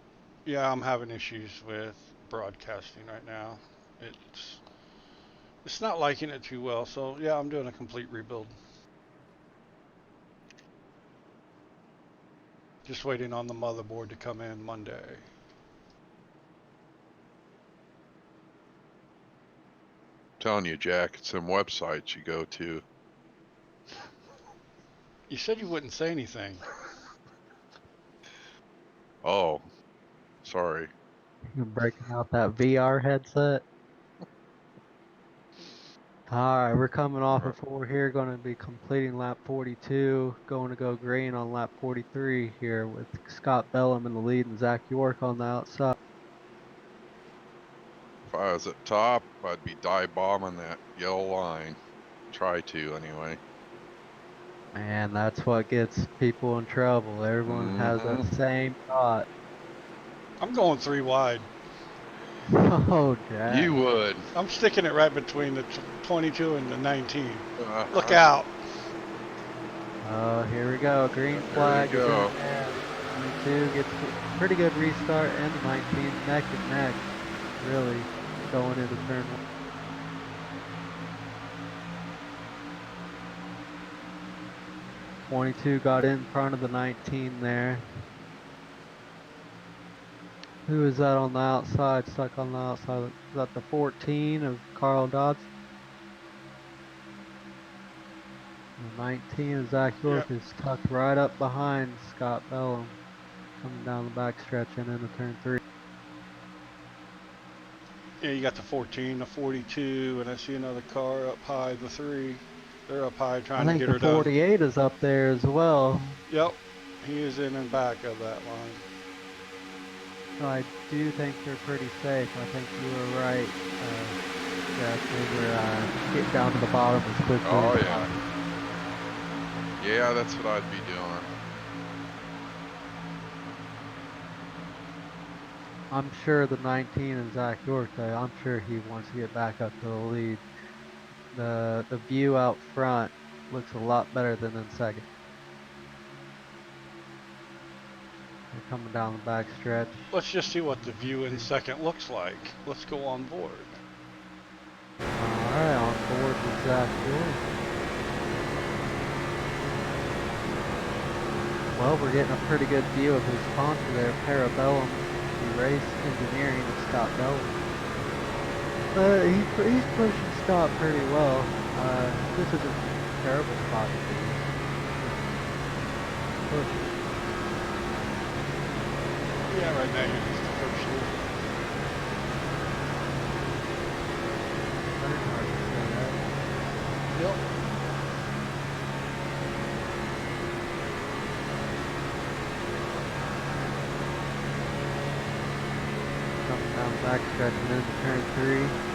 Yeah, I'm having issues with broadcasting right now. It's not liking it too well, so yeah, I'm doing a complete rebuild. Just waiting on the motherboard to come in Monday. Telling you, Jack, it's some websites you go to. You said you wouldn't say anything. Oh, sorry. You're breaking out that VR headset? Alright, we're coming off of 4 here, going to be completing lap 42, going to go green on lap 43 here with Scott Bellum in the lead and Zach York on the outside. If I was at top, I'd be dive bombing that yellow line. Try to, anyway. And that's what gets people in trouble. Everyone has that same thought. I'm going 3 wide. Oh, Jack. You would. I'm sticking it right between the 22 and the 19. Look out. Oh, here we go. Green flag. There we go. 22 gets a pretty good restart, and the 19 neck and neck. Really going into turn 1. '22 got in front of the 19 there. Who is that on the outside? Stuck on the outside. Is that the 14 of Carl Dodds? The 19 of Zach York is tucked right up behind Scott Bellum, coming down the backstretch and into turn 3. Yeah, you got the 14, the 42, and I see another car up high, the 3. They're up high trying to get her I think the 48 is up there as well. Yep, he is in and back of that line. So I do think you're pretty safe. I think you were right. They were getting down to the bottom as quickly Oh, as yeah. possible. Yeah, that's what I'd be doing. I'm sure the 19 and Zach York, I'm sure he wants to get back up to the lead. The view out front looks a lot better than in second. They're coming down the back stretch. Let's just see what the view in second looks like. Let's go on board. Alright, on board with Zach York. Well, we're getting a pretty good view of his sponsor there, Parabellum Race Engineering of Scott Bellum. He's pushing Scott pretty well. This isn't a terrible spot to be. Yeah, right now you're just the first lead. Yep. Coming down the back stretch and into turn 3.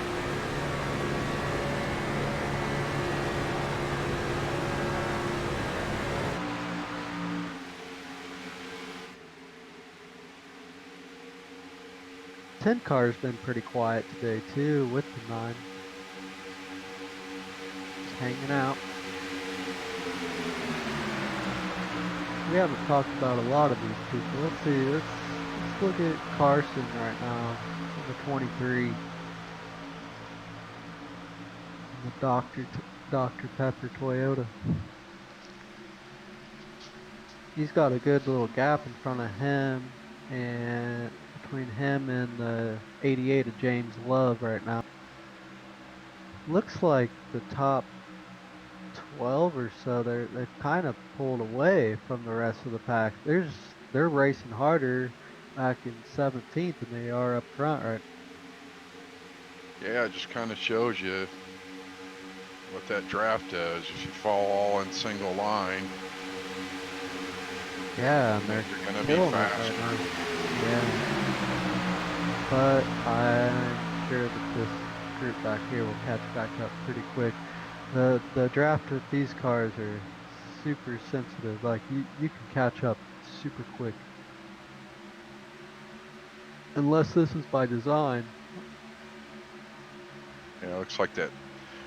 Ten car's been pretty quiet today too, with the 9. Just hanging out. We haven't talked about a lot of these people. Let's see, let's look at Carson right now, the 23. The Dr. Pepper Toyota. He's got a good little gap in front of him, and between him and the 88 of James Love right now. Looks like the top 12 or so, they've kind of pulled away from the rest of the pack. They're racing harder back in 17th than they are up front, right? Yeah, it just kind of shows you what that draft does. If you fall all in single line, Yeah, and they're you're gonna be killing it fast. right now. Yeah, but I'm sure that this group back here will catch back up pretty quick. The draft with these cars are super sensitive. Like you can catch up super quick. Unless this is by design. Yeah, it looks like that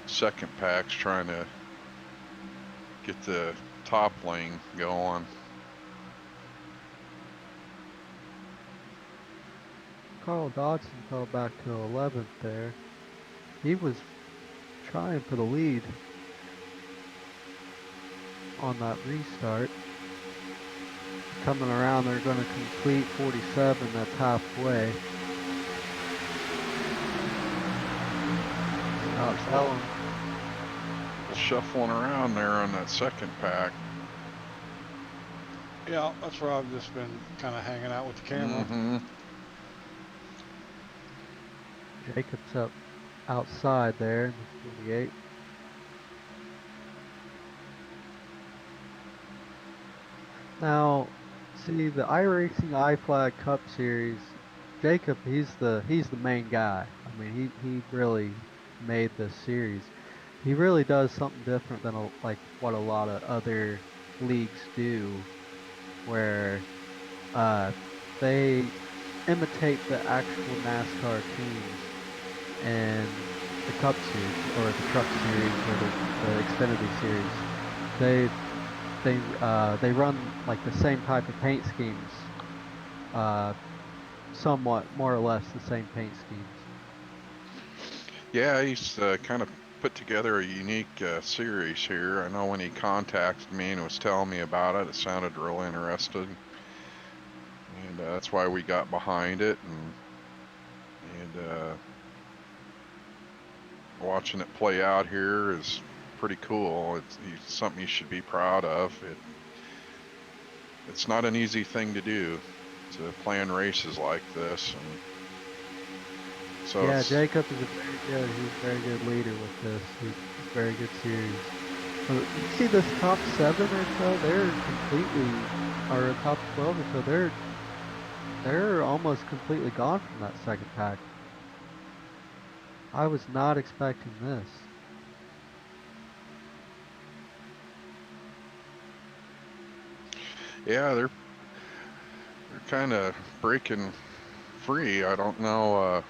second pack's trying to get the top lane going. Carl Dodson fell back to 11th there. He was trying for the lead on that restart. Coming around, they're going to complete 47. That's halfway. Tell Shuffling around there on that second pack. Yeah, that's where I've just been kind of hanging out with the camera. Mm-hmm. Jacobs up outside there in the 48. Now, see the IRacingIflag Cup Series. Jacob, he's the main guy. I mean, he really made this series. He really does something different than like what a lot of other leagues do, where they imitate the actual NASCAR teams and the Cup Series or the Truck Series or the Xfinity Series. They run like the same type of paint schemes, somewhat more or less the same paint schemes. Yeah, he's kind of put together a unique series here. I know when he contacted me and was telling me about it, it sounded real interesting, and that's why we got behind it. And watching it play out here is pretty cool. It's something you should be proud of. It's not an easy thing to do, to plan races like this. And so yeah, Jacob is he's a very good leader with this. He's a very good series. You see this top 7 or so, they're completely, or top 12 or so, they're almost completely gone from that second pack. I was not expecting this. yeah, they're kind of breaking free. I don't know.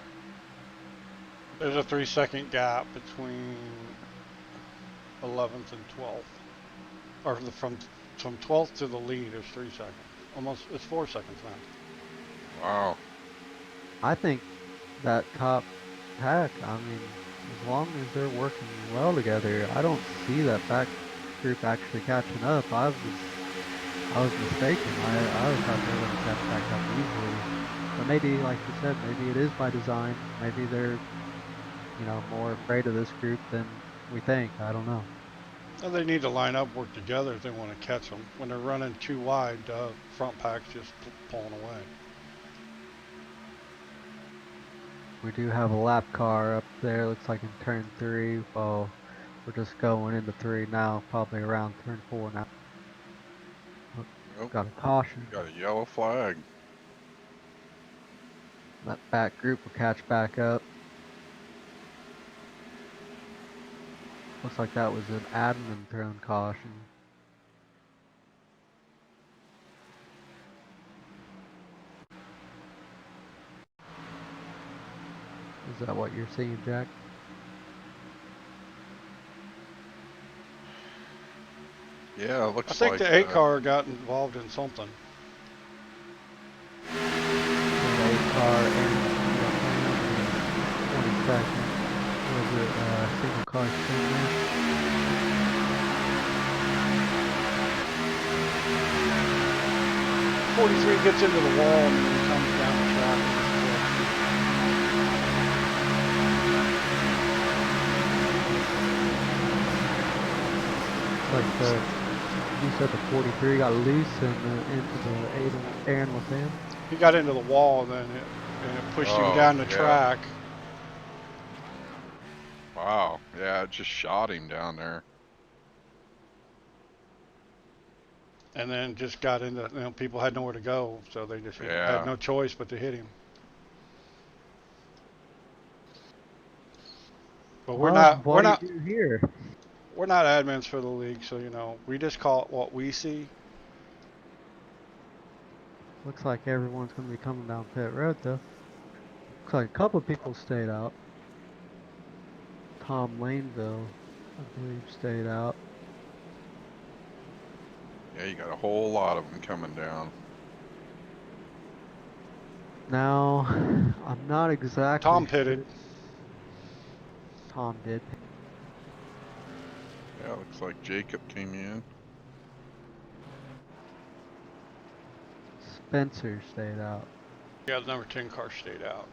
There's a 3-second gap between 11th and 12th, or from 12th to the lead is 3 seconds. Almost, it's 4 seconds now. Wow. I think that top pack, I mean, as long as they're working well together, I don't see that back group actually catching up. I was mistaken. I thought they were going to catch back up easily. But maybe, like you said, maybe it is by design. Maybe they're, more afraid of this group than we think. I don't know. And they need to line up, work together if they want to catch them. When they're running too wide, front pack's just pulling away. We do have a lap car up there, looks like in turn 3, while We're just going into 3 now, probably around turn 4 now. Nope. Got a caution. Got a yellow flag. That back group will catch back up. Looks like that was an admin thrown caution. Is that what you're seeing, Jack? Yeah, it I looks think like the 8 car got involved in something. The 8 car and 22nd. Was it single car spin there? 43 gets into the wall and then he comes down the track. Like you said the 43 got loose and into the 8 Aaron was in. He got into the wall and then it pushed him down the track. Wow. Yeah, it just shot him down there. And then just got into, people had nowhere to go, so they just Yeah. had no choice but to hit him. But we're not here. We're not admins for the league, so we just call it what we see. Looks like everyone's going to be coming down pit road though. Looks like a couple of people stayed out. Tom Laneville, I believe, stayed out. Yeah, you got a whole lot of them coming down. Now, I'm not exactly Tom pitted. Tom did. Yeah, looks like Jacob came in. Spencer stayed out Yeah, the number 10 car stayed out.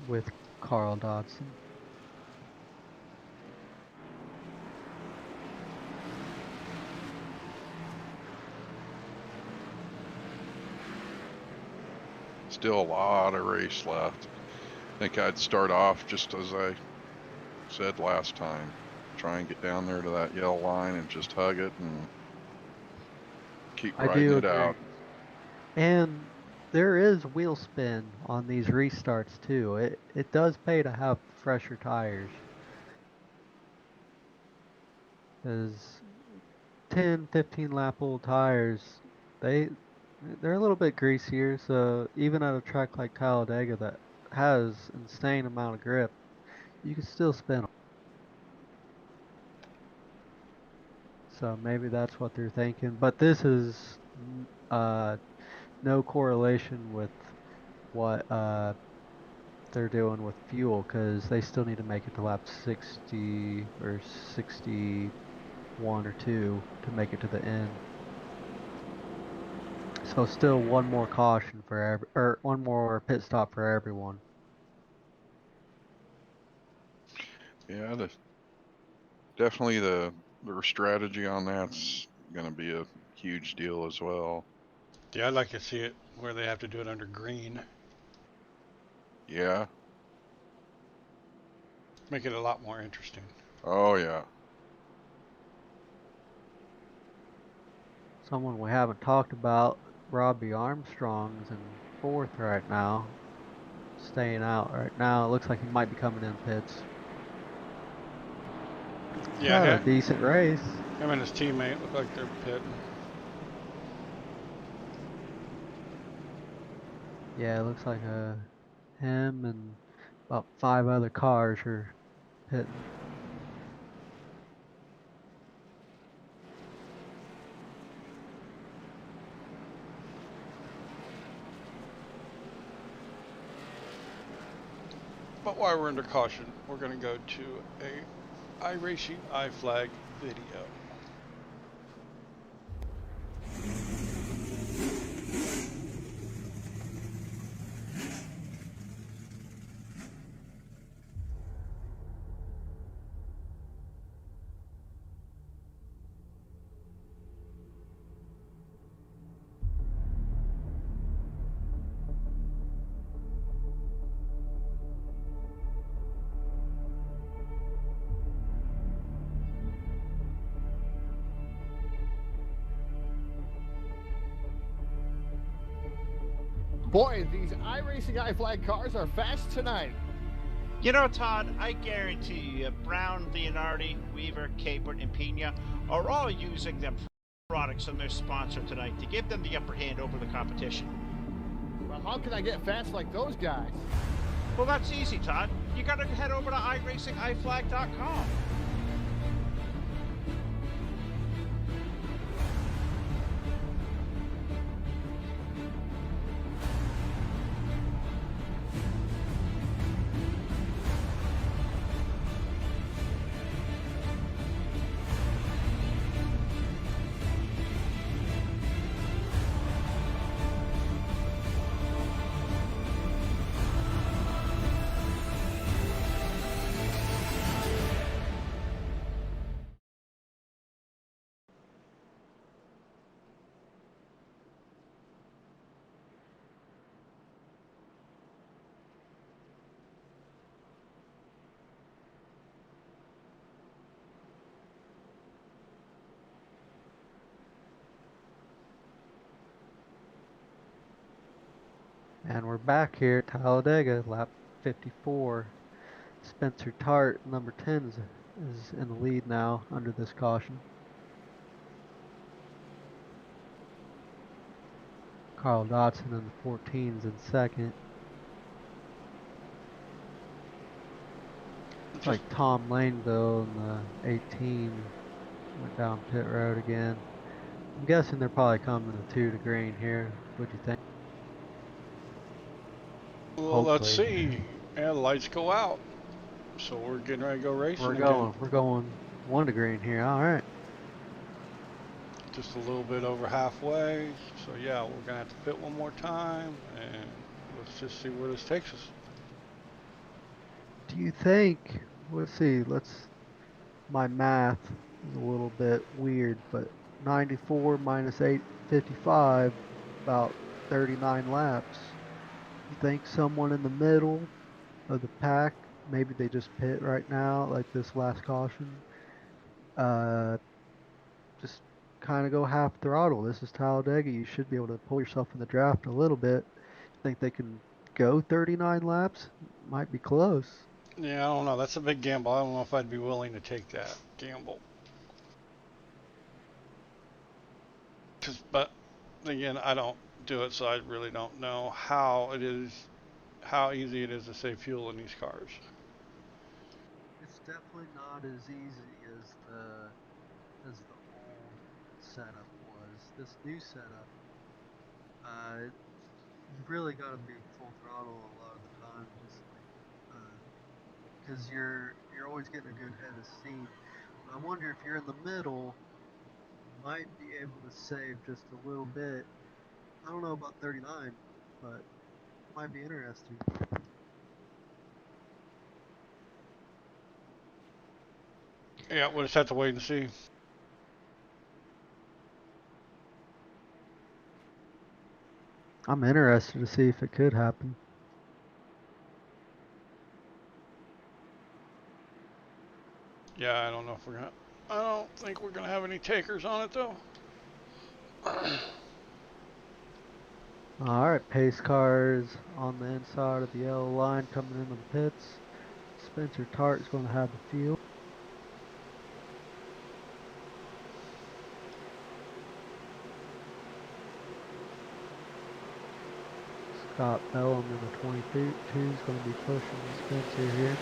with Carl Dodson. Still a lot of race left. I think I'd start off just as I said last time. Try and get down there to that yellow line and just hug it and keep riding it out. And there is wheel spin on these restarts too. It does pay to have fresher tires. Because 10, 15 lap old tires, they're a little bit greasier, so even at a track like Talladega that has insane amount of grip, you can still spin them. So maybe that's what they're thinking. But this is no correlation with what they're doing with fuel, because they still need to make it to lap 60 or 61 or 2 to make it to the end. So still one more caution for one more pit stop for everyone. Yeah, definitely their strategy on that's going to be a huge deal as well. Yeah, I'd like to see it where they have to do it under green. Yeah. Make it a lot more interesting. Oh, yeah. Someone we haven't talked about, Robbie Armstrong's in 4th right now. Staying out right now. It looks like he might be coming in pits. Yeah, Had a decent race. Him and his teammate look like they're pitting. Yeah, it looks like him and about 5 other cars are pitting. But while we're under caution, we're going to go to a IRacingIflag video. Boy, these IRacingIflag cars are fast tonight. You know, Todd, I guarantee you, Brown, Leonardi, Weaver, Capert, and Pena are all using the products on their sponsor tonight to give them the upper hand over the competition. Well, how can I get fast like those guys? Well, that's easy, Todd. You gotta head over to IRacingIflag.com. And we're back here, Talladega, lap 54. Spencer Tart, number 10, is in the lead now under this caution. Carl Dodson in the 14s in second. Looks like Tom Laneville in the 18 went down pit road again. I'm guessing they're probably coming to 2 to green here. What'd you think? Well, let's Hopefully. see. Yeah, the lights go out. So we're getting ready to go racing We're going 1 to green here. All right. Just a little bit over halfway. So yeah, we're gonna have to pit one more time, and let's just see where this takes us. Do you think, let's see, my math is a little bit weird, but 94 minus 855, about 39 laps. You think someone in the middle of the pack, maybe they just pit right now, like this last caution, just kind of go half throttle. This is Talladega. You should be able to pull yourself in the draft a little bit. Think they can go 39 laps? Might be close. Yeah, I don't know. That's a big gamble. I don't know if I'd be willing to take that gamble. But again, I don't do it, so I really don't know how easy it is to save fuel in these cars. It's definitely not as easy as the old setup was. This new setup, you really got to be full throttle a lot of the time, just like because you're always getting a good head of steam. But I wonder if you're in the middle, you might be able to save just a little bit. I don't know about 39, but it might be interesting. Yeah, we'll just have to wait and see. I'm interested to see if it could happen. Yeah, I don't know if I don't think we're gonna have any takers on it though. Alright, pace cars on the inside of the yellow line coming into the pits. Spencer Tart is going to have the field. Scott Bellum in the 22 is going to be pushing Spencer here.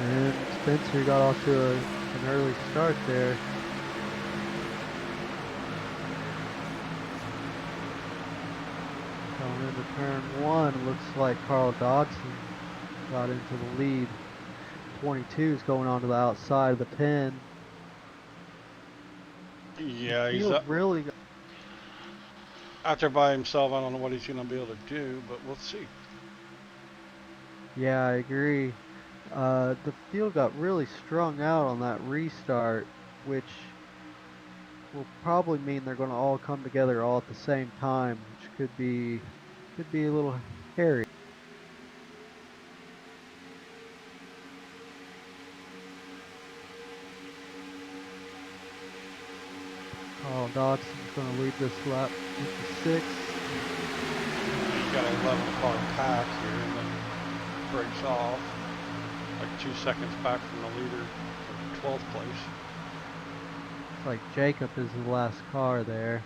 And Spencer got off to an early start there. Going into turn 1, looks like Carl Dodson got into the lead. 22 is going on to the outside of the pin. Yeah, he's really out there by himself. I don't know what he's gonna be able to do, but we'll see. Yeah, I agree. The field got really strung out on that restart, which will probably mean they're going to all come together all at the same time, which could be a little hairy. Carl Dodson's going to lead this lap 56. got an 11 car pack here and then breaks off like 2 seconds back from the leader for 12th place. It's like Jacob is the last car there.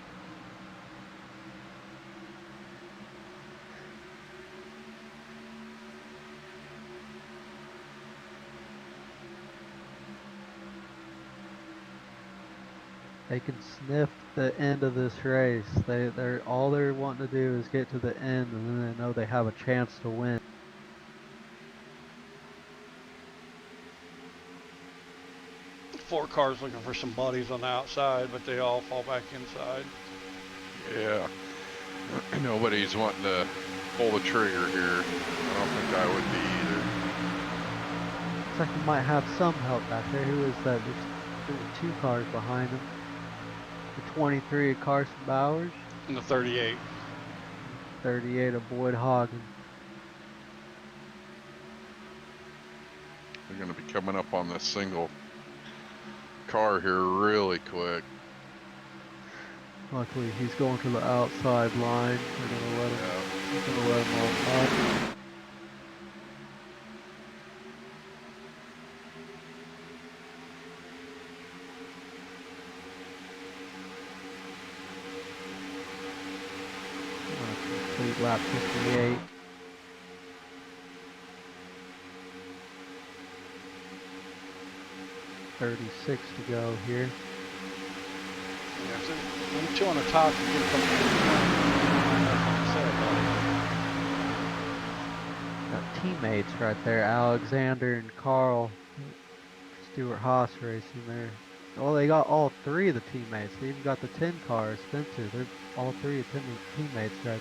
They can sniff the end of this race. They're all they're wanting to do is get to the end, and then they know they have a chance to win. Four cars looking for some buddies on the outside, but they all fall back inside. Yeah. Nobody's wanting to pull the trigger here. I don't think I would be either. Looks like he might have some help back there. Who is that? There's 2 cars behind him. The 23 of Carson Bowers. And the 38. 38 of Boyd Hagen. They're going to be coming up on this single car here really quick. Luckily, he's going to the outside line. They're going to let him off. Complete lap 58. .36 to go here. Yeah, so I'm 2 on the top. You get a couple Got teammates right there, Alexander and Carl. Stuart Haas racing there. Well, they got all 3 of the teammates. They even got the 10 car, Spencer. They're all 3 of the teammates right there.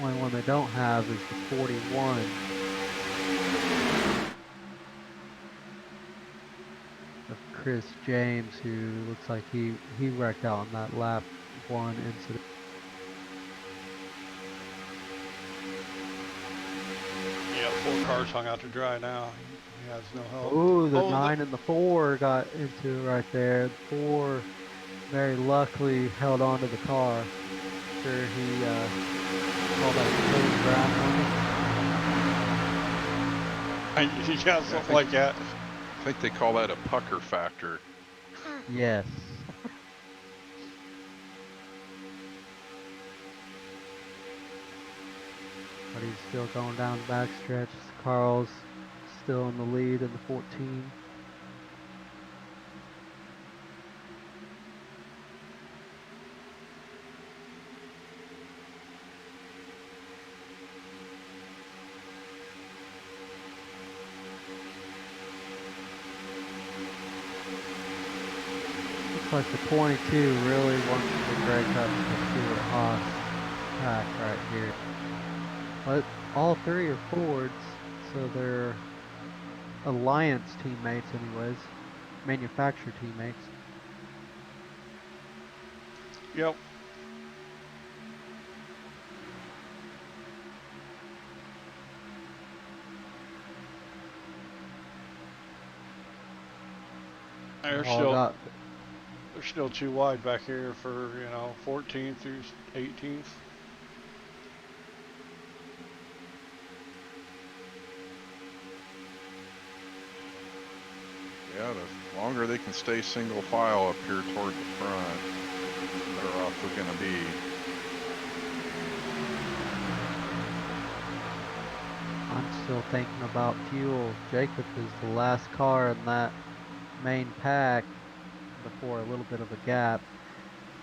Only one they don't have is the 41. Of Chris James, who looks like he wrecked out on that lap 1 incident. Yeah, 4 cars hung out to dry now. He has no help. Ooh, the 9 and the 4 got into it right there. The 4 very luckily held on to the car. Sure, he called that You got something like that. I think they call that a pucker factor. Yes. But he's still going down the backstretch. Carl's still in the lead in the 14. Looks like the 22 really wants to break up the Stuart Haas pack right here. But all 3 are Fords, so they're Alliance teammates anyways. Manufacturer teammates. Yep. They're still too wide back here for, 14th through 18th. Yeah, the longer they can stay single file up here toward the front, the better off they're going to be. I'm still thinking about fuel. Jacob is the last car in that main pack before a little bit of a gap.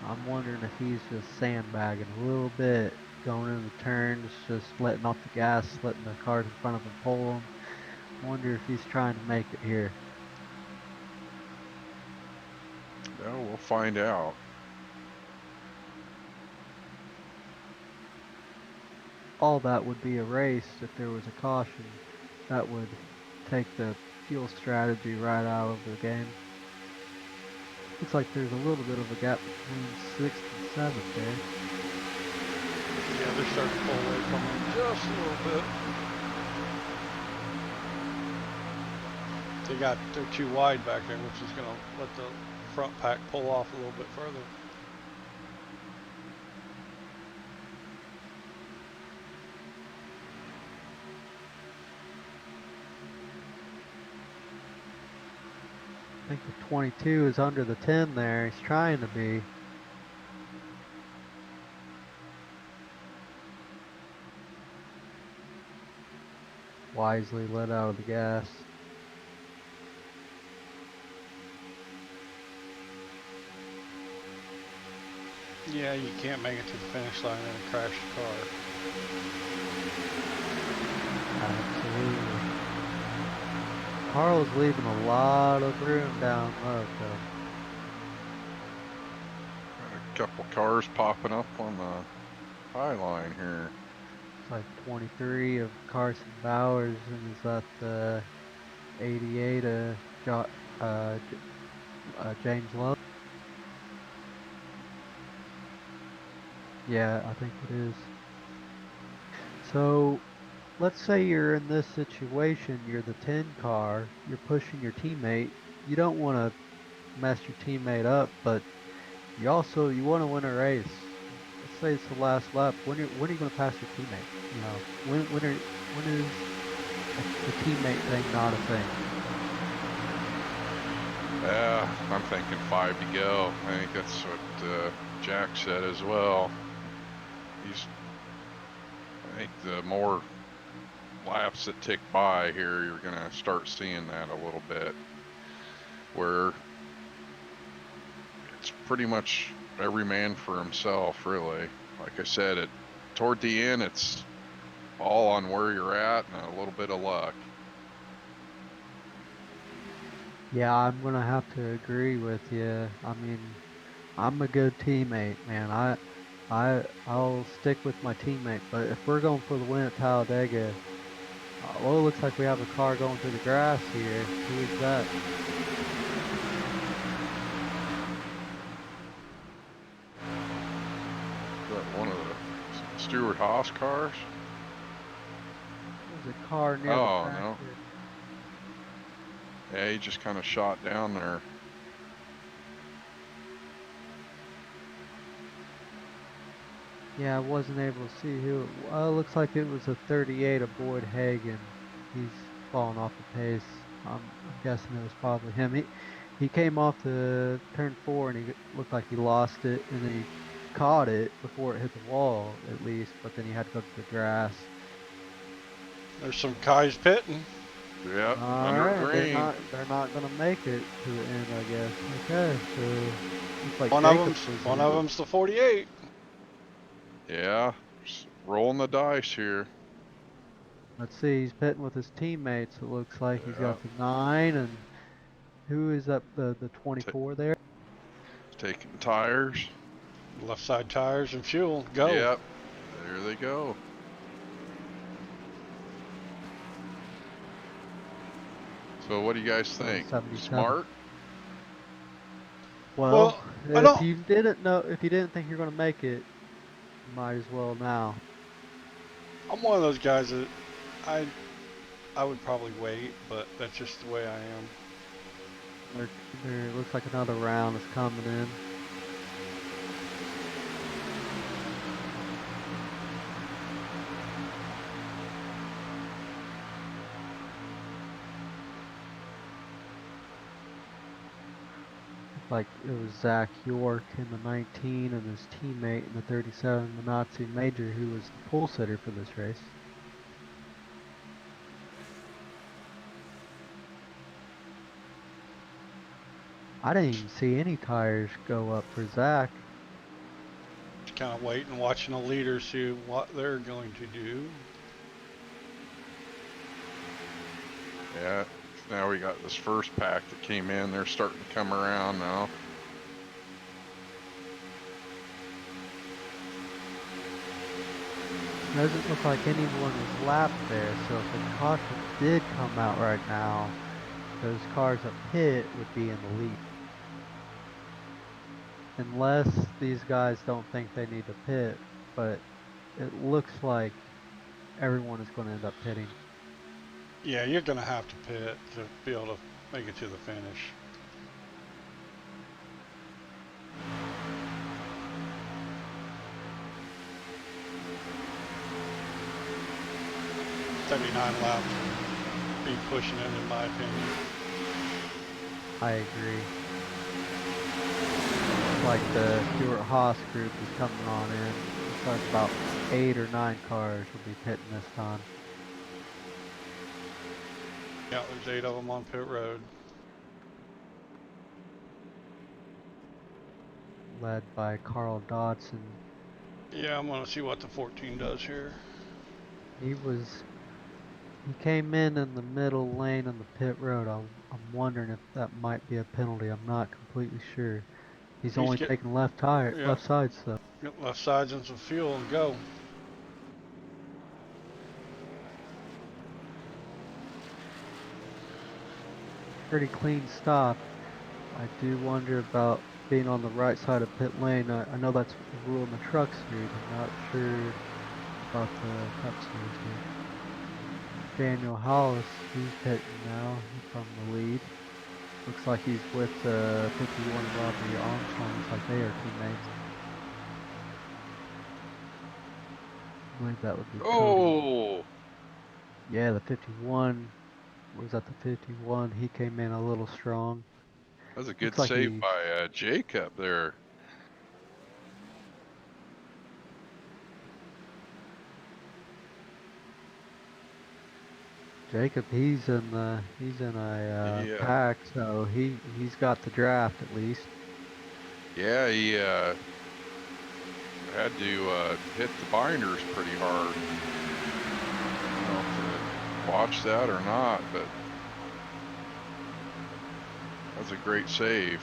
I'm wondering if he's just sandbagging a little bit, going into the turns, just letting off the gas, letting the cars in front of him pull him. I wonder if he's trying to make it here. Well, we'll find out. All that would be erased if there was a caution. That would take the fuel strategy right out of the game. Looks like there's a little bit of a gap between 6th and 7th there. Yeah, they're starting to pull away from him just a little bit. They're too wide back there, which is going to let the front pack pull off a little bit further. think the 22 is under the 10 there. He's trying to be. Wisely let out of the gas. Yeah, you can't make it to the finish line and crash the car. Absolutely. Carl's leaving a lot of room down low, though. Got a couple cars popping up on the high line here. It's like 23 of Carson Bowers, and he's got the 88 of James Lowe. Yeah, I think it is. So, let's say you're in this situation, you're the 10 car, you're pushing your teammate. You don't want to mess your teammate up, but you want to win a race. Let's say it's the last lap. When are you going to pass your teammate? You know, when is the teammate thing not a thing? Yeah, I'm thinking 5 to go. I think that's what Jack said as well. I think the more laps that tick by here, you're going to start seeing that a little bit, where it's pretty much every man for himself, really. Like I said, toward the end, it's all on where you're at and a little bit of luck. Yeah, I'm going to have to agree with you. I mean, I'm a good teammate, man. I'll stick with my teammate, but if we're going for the win at Talladega, well, it looks like we have a car going through the grass here. Who is that? Is that one of the Stewart Haas cars? There's a car near the back no. here. Yeah, he just kind of shot down there. Yeah, I wasn't able to see who. It looks like it was a 38 of Boyd Hagan. He's falling off the pace. I'm guessing it was probably him. He came off the turn 4 and he looked like he lost it, and then he caught it before it hit the wall at least, but then he had to go to the grass. There's some guys pitting. Yep, under Alright, green. they're not gonna make it to the end, I guess. Okay, so looks like One of them's the 48. Yeah, just rolling the dice here. Let's see, he's pitting with his teammates. It looks like he's got Yeah. the 9, and who is up the 24 there? Taking tires. Left side tires and fuel. Go. Yep, there they go. So what do you guys think? 77. Smart? Well, I don't- if you didn't think you're gonna make it, you might as well now. I'm one of those guys that I would probably wait, but that's just the way I am. There looks like another round is coming in. Like it was Zach York in the 19 and his teammate in the 37, the Nazi Major, who was the pole sitter for this race. I didn't even see any tires go up for Zach. Just kind of waiting, watching the leaders see what they're going to do. Yeah, now we got this first pack that came in. They're starting to come around now. Doesn't look like anyone was lapped there, so if the caution did come out right now, those cars up pit would be in the lead. Unless these guys don't think they need to pit, but it looks like everyone is going to end up pitting. Yeah, you're going to have to pit to be able to make it to the finish. $79 laps. Be pushing it, in my opinion. I agree. Like the Stuart Haas group is coming on in. Looks like about 8 or 9 cars will be pitting this time. Yeah, there's 8 of them on pit road. Led by Carl Dodson. Yeah, I'm gonna see what the 14 does here. He came in the middle lane on the pit road. I'm wondering if that might be a penalty. I'm not completely sure. He's only getting, taking left sides though. Get left sides and some fuel and go. Pretty clean stop. I do wonder about being on the right side of pit lane. I know that's a rule in the truck series. I'm not sure about the cup series here. Daniel Hollis, he's pitting now from the lead. Looks like he's with 51 Robbie Armstrong. Looks like they are teammates. I believe that would be Cody. Oh, Yeah, the 51. Was that the 51? He came in a little strong. that was a good Looks like save by Jacob there. Jacob, he's in a Yeah. pack, so he's got the draft at least. Yeah, he had to hit the binders pretty hard. I don't know if you watched that or not, but that's a great save.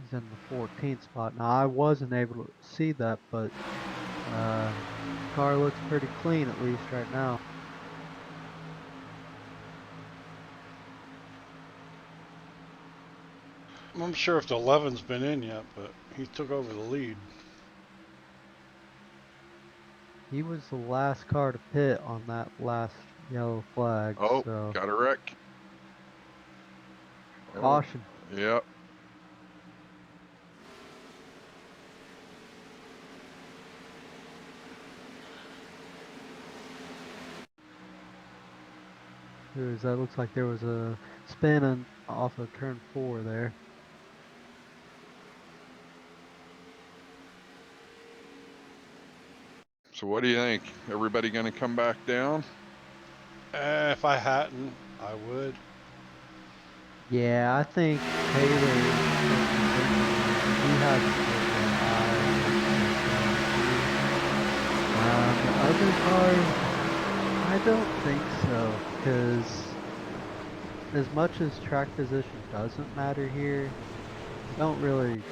He's in the 14th spot. Now I wasn't able to see that, but car looks pretty clean at least right now. I'm not sure if the 11's been in yet, but he took over the lead. He was the last car to pit on that last yellow flag. Oh, so got a wreck. caution. Oh, yep. That looks like there was a spin off of turn 4 there. So what do you think? Everybody going to come back down? If I hadn't, I would. Yeah, I think Taylor, he has the other cars, I don't think so, because as much as track position doesn't matter here, you don't really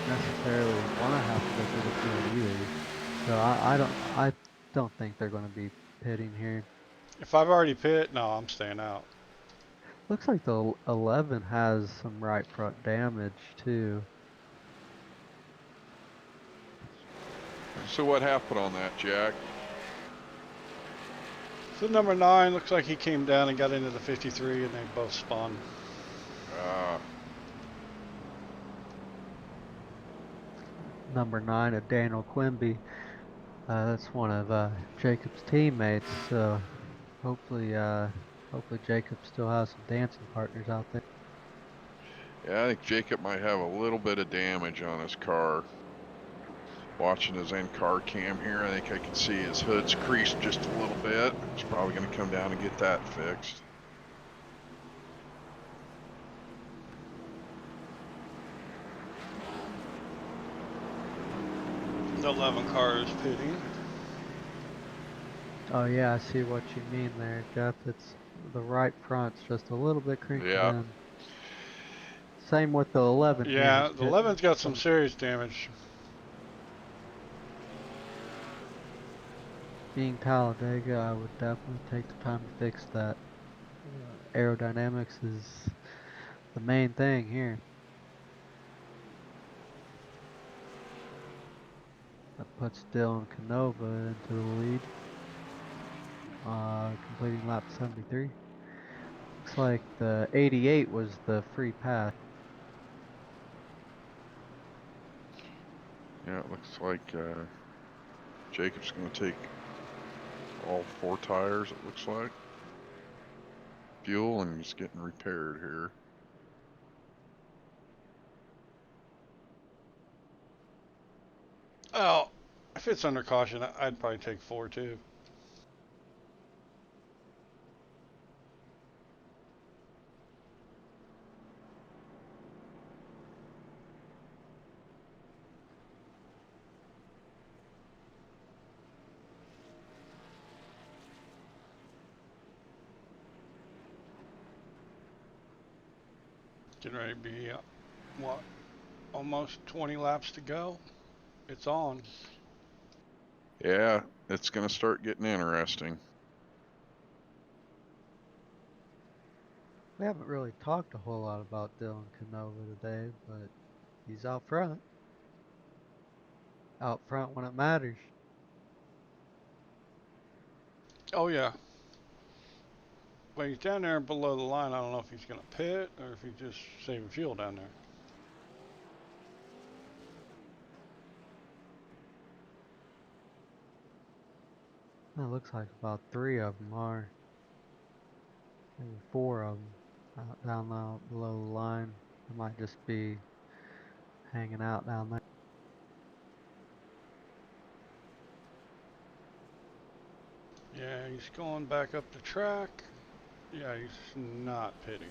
necessarily want to have to go through the field either. So I don't think they're going to be pitting here. If I've already pit, no, I'm staying out. Looks like the 11 has some right front damage too. So what happened on that, Jack? So number 9 looks like he came down and got into the 53, and they both spun. Number 9 of Daniel Quimby. That's one of Jacob's teammates. So hopefully Jacob still has some dancing partners out there. Yeah, I think Jacob might have a little bit of damage on his car. Watching his in-car cam here, I think I can see his hood's creased just a little bit. He's probably going to come down and get that fixed. The 11 car is pitting. Oh yeah, I see what you mean there, Jeff. It's the right front's just a little bit crinkled in. Same with the 11. Yeah, the 11's got some serious damage. Being Talladega, I would definitely take the time to fix that. Aerodynamics is the main thing here. That puts Dylan Canova into the lead, completing lap 73. Looks like the 88 was the free pass. Yeah, it looks like Jacob's going to take all 4 tires, it looks like. Fuel, and he's getting repaired here. Well, if it's under caution, I'd probably take 4 too. Getting ready to be, what, almost 20 laps to go? It's on. Yeah, it's going to start getting interesting. We haven't really talked a whole lot about Dylan Canova today, but he's out front. Out front when it matters. Oh, yeah. When he's down there below the line, I don't know if he's going to pit or if he's just saving fuel down there. It looks like about 3 of them are. Maybe 4 of them out down below the line. It might just be hanging out down there. Yeah, he's going back up the track. Yeah, he's not pitting.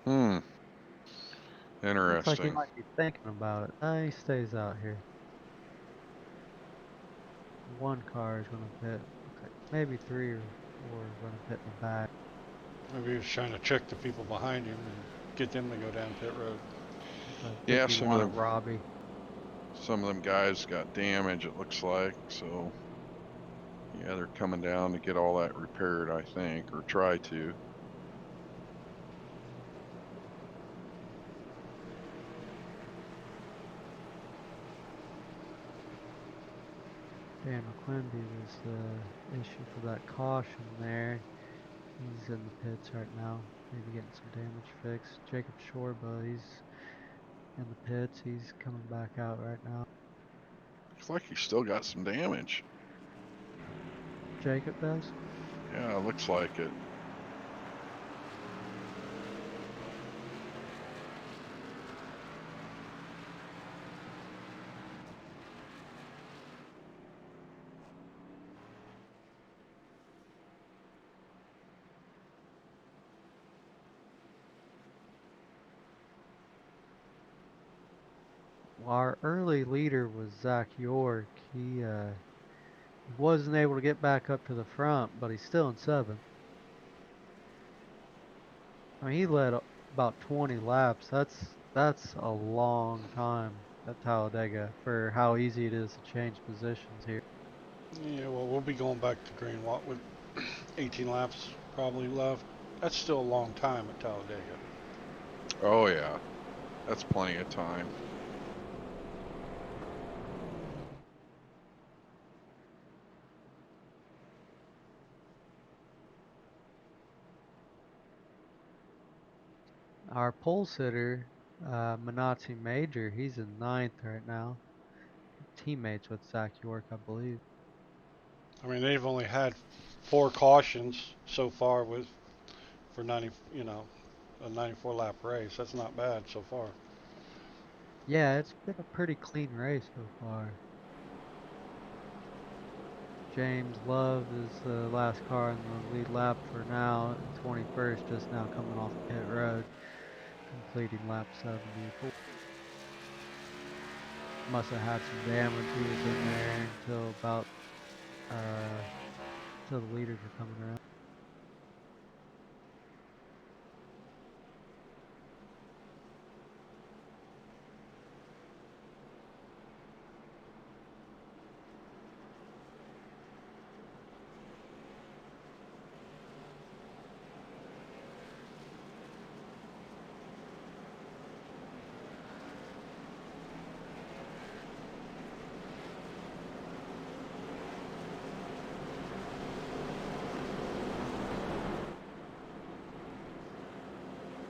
Looks like he Interesting. might be thinking about it. He stays out here. One car is going to pit. Looks like maybe 3 or 4 are going to pit in the back. Maybe he was trying to trick the people behind him and get them to go down pit road. Yeah, If you some want of it, Robbie. Some of them guys got damage, it looks like. So, yeah, they're coming down to get all that repaired, I think, or try to. Dan McQuimby was the issue for that caution there. He's in the pits right now, maybe getting some damage fixed. Jacob Shorba, he's in the pits. He's coming back out right now. Looks like he's still got some damage. Jacob does? Yeah, looks like it. Well, our early leader was Zach York. He wasn't able to get back up to the front, but he's still in 7th. I mean, he led about 20 laps. That's a long time at Talladega for how easy it is to change positions here. Yeah, well, we'll be going back to green what with 18 laps probably left. That's still a long time at Talladega. Oh, yeah. That's plenty of time. Our pole sitter, Manazzi Major, he's in 9th right now. Teammates with Zach York, I believe. I mean, they've only had 4 cautions so far for 90, a 94 lap race. That's not bad so far. Yeah, it's been a pretty clean race so far. James Love is the last car in the lead lap for now, 21st, just now coming off pit road, completing lap 74. Must have had some damage. He was in there until about until the leaders were coming around.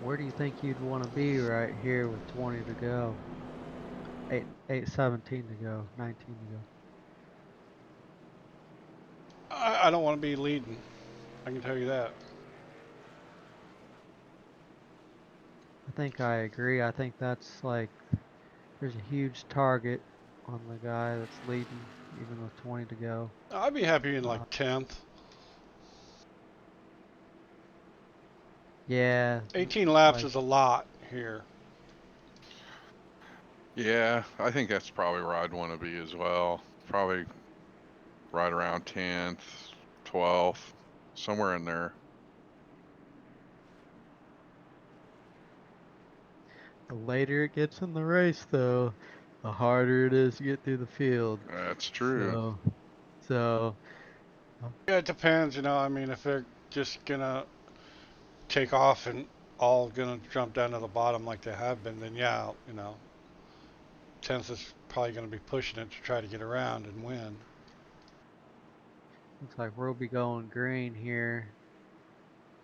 Where do you think you'd want to be right here with 20 to go? 17 to go, 19 to go. I don't want to be leading. I can tell you that. I think I agree. I think that's like there's a huge target on the guy that's leading, even with 20 to go. I'd be happy in like 10th. Yeah, 18 laps like, is a lot here. Yeah, I think that's probably where I'd want to be as well. Probably right around 10th, 12th, somewhere in there. the later it gets in the race, though, the harder it is to get through the field. That's true. So Yeah, it depends, you know. I mean, if they're just gonna take off and all gonna jump down to the bottom like they have been, then yeah, you know, 10th is probably gonna be pushing it to try to get around and win. looks like we'll be going green here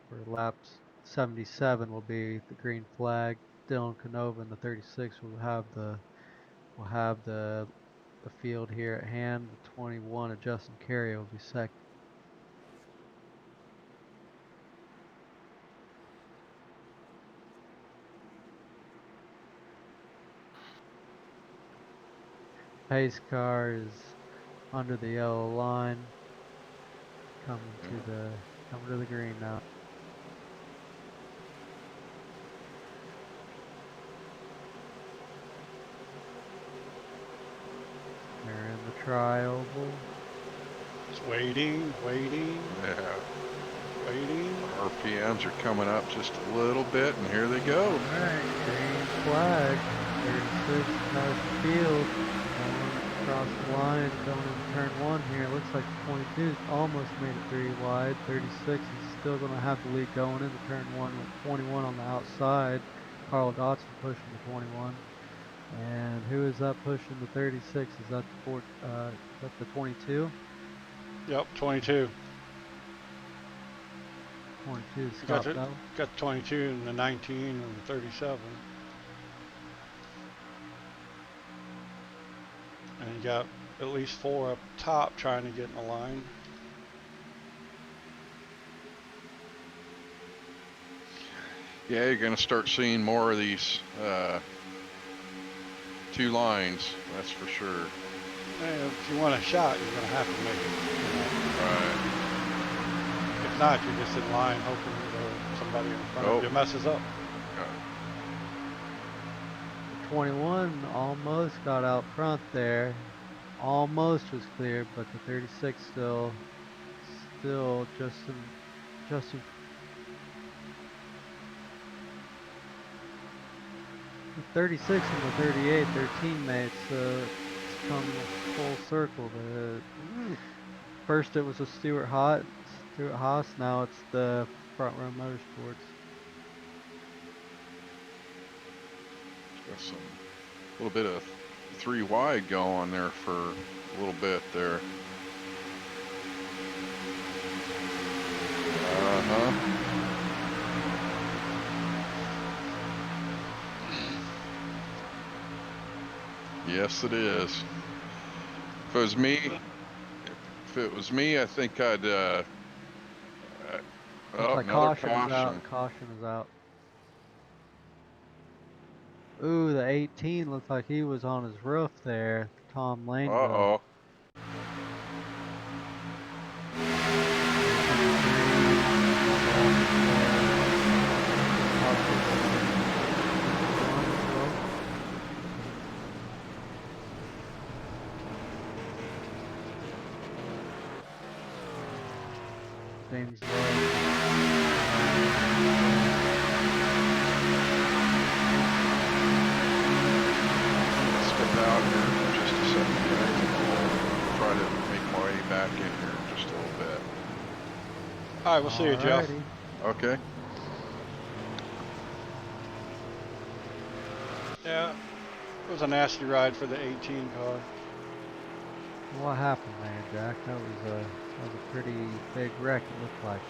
for laps 77 will be the green flag. Dylan Canova in the 36 will have the field here at hand. The 21 of Justin Carey will be second. Pace car is under the yellow line, coming to the green now. They're in the tri-oval. Just waiting, Yeah. waiting. RPMs are coming up just a little bit, and here they go. Alright, green flag. 36 has the field. Going across the line, going into turn 1 here. Looks like 22's almost made it 3 wide. 36 is still going to have the lead going into turn 1 with 21 on the outside. Carl Dotson pushing the 21. And who is that pushing the 36? Is that the 22? Yep, 22. 22 is You got Scott it. Bell. Got 22 and the 19 and the 37. And you got at least 4 up top trying to get in the line. Yeah, you're going to start seeing more of these two lines, that's for sure. And if you want a shot, you're going to have to make it. You know? Right. If not, you're just in line hoping that somebody in front of you messes up. 21 almost got out front there. Almost was clear, but the 36 still Justin. The 36 and the 38, their teammates, it's come full circle. First it was a Stuart Haas, now it's the Front Row Motorsports. Got some little bit of 3 wide going there for a little bit there. Yes, it is. If it was me, I think I'd Looks like another caution is out. Caution is out. Ooh, the 18 looks like he was on his roof there. Tom Laneville. Uh-oh. Seems low. Step out here for just a second, guys. I'll try to make my way back in here just a little bit. All right, we'll see you, Jeff. Alrighty. Okay. Yeah, it was a nasty ride for the 18 car. What happened there, Jack? That was a pretty big wreck, it looked like.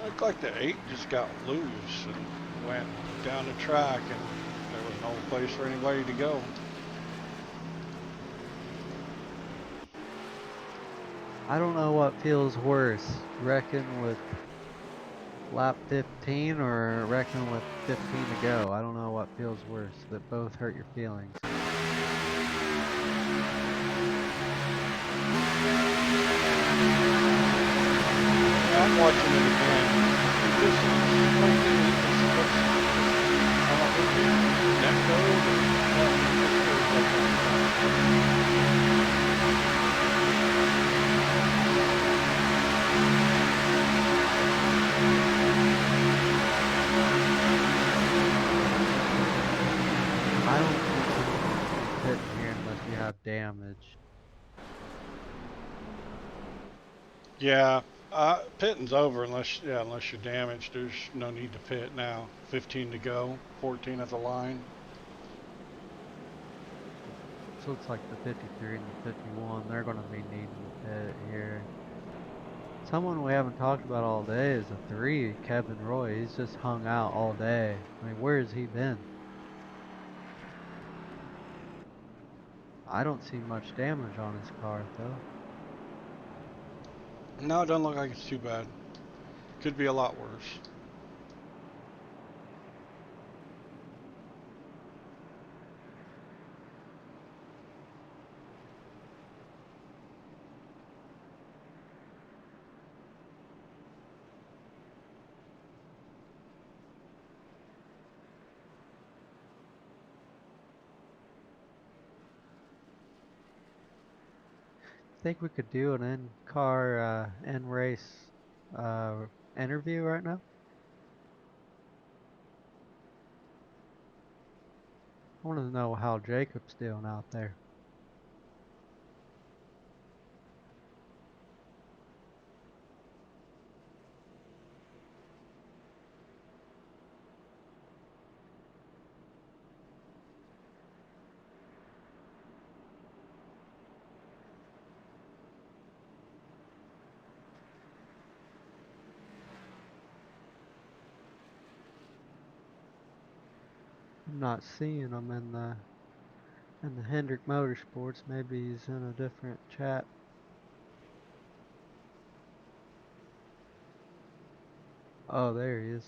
Looked like the 8 just got loose and went down the track, and there was no place for anybody to go. I don't know what feels worse, wrecking with lap 15 or wrecking with 15 to go. I don't know what feels worse. That both hurt your feelings. I'm watching it again. This is like I don't know if it's net code or I don't think you can pit here unless you have damage. yeah, pitting's over unless you're damaged. There's no need to pit now. 15 to go, 14 at the line. So looks like the 53 and the 51, they're going to be needing to pit here. Someone we haven't talked about all day is a 3, Kevin Roy. He's just hung out all day. I mean, where has he been? I don't see much damage on his car, though. No, it doesn't look like it's too bad. Could be a lot worse. Think we could do an in-car, in-race interview right now? I want to know how Jacob's doing out there. I'm not seeing him in the Hendrick Motorsports. Maybe he's in a different chat. Oh, there he is.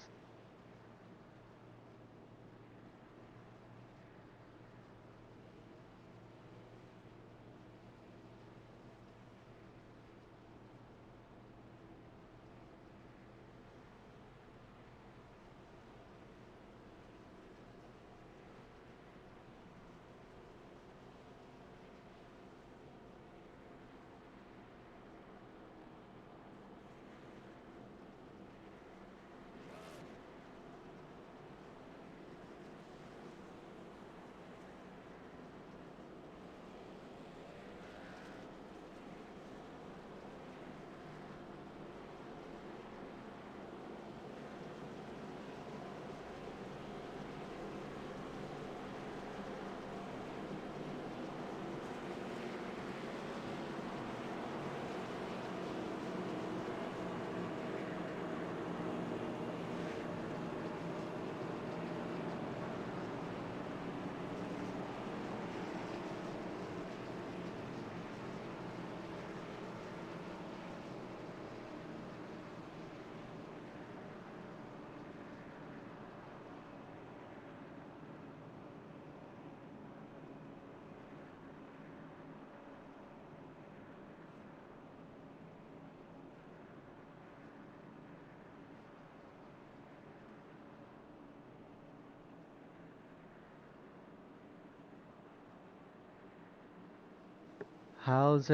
How's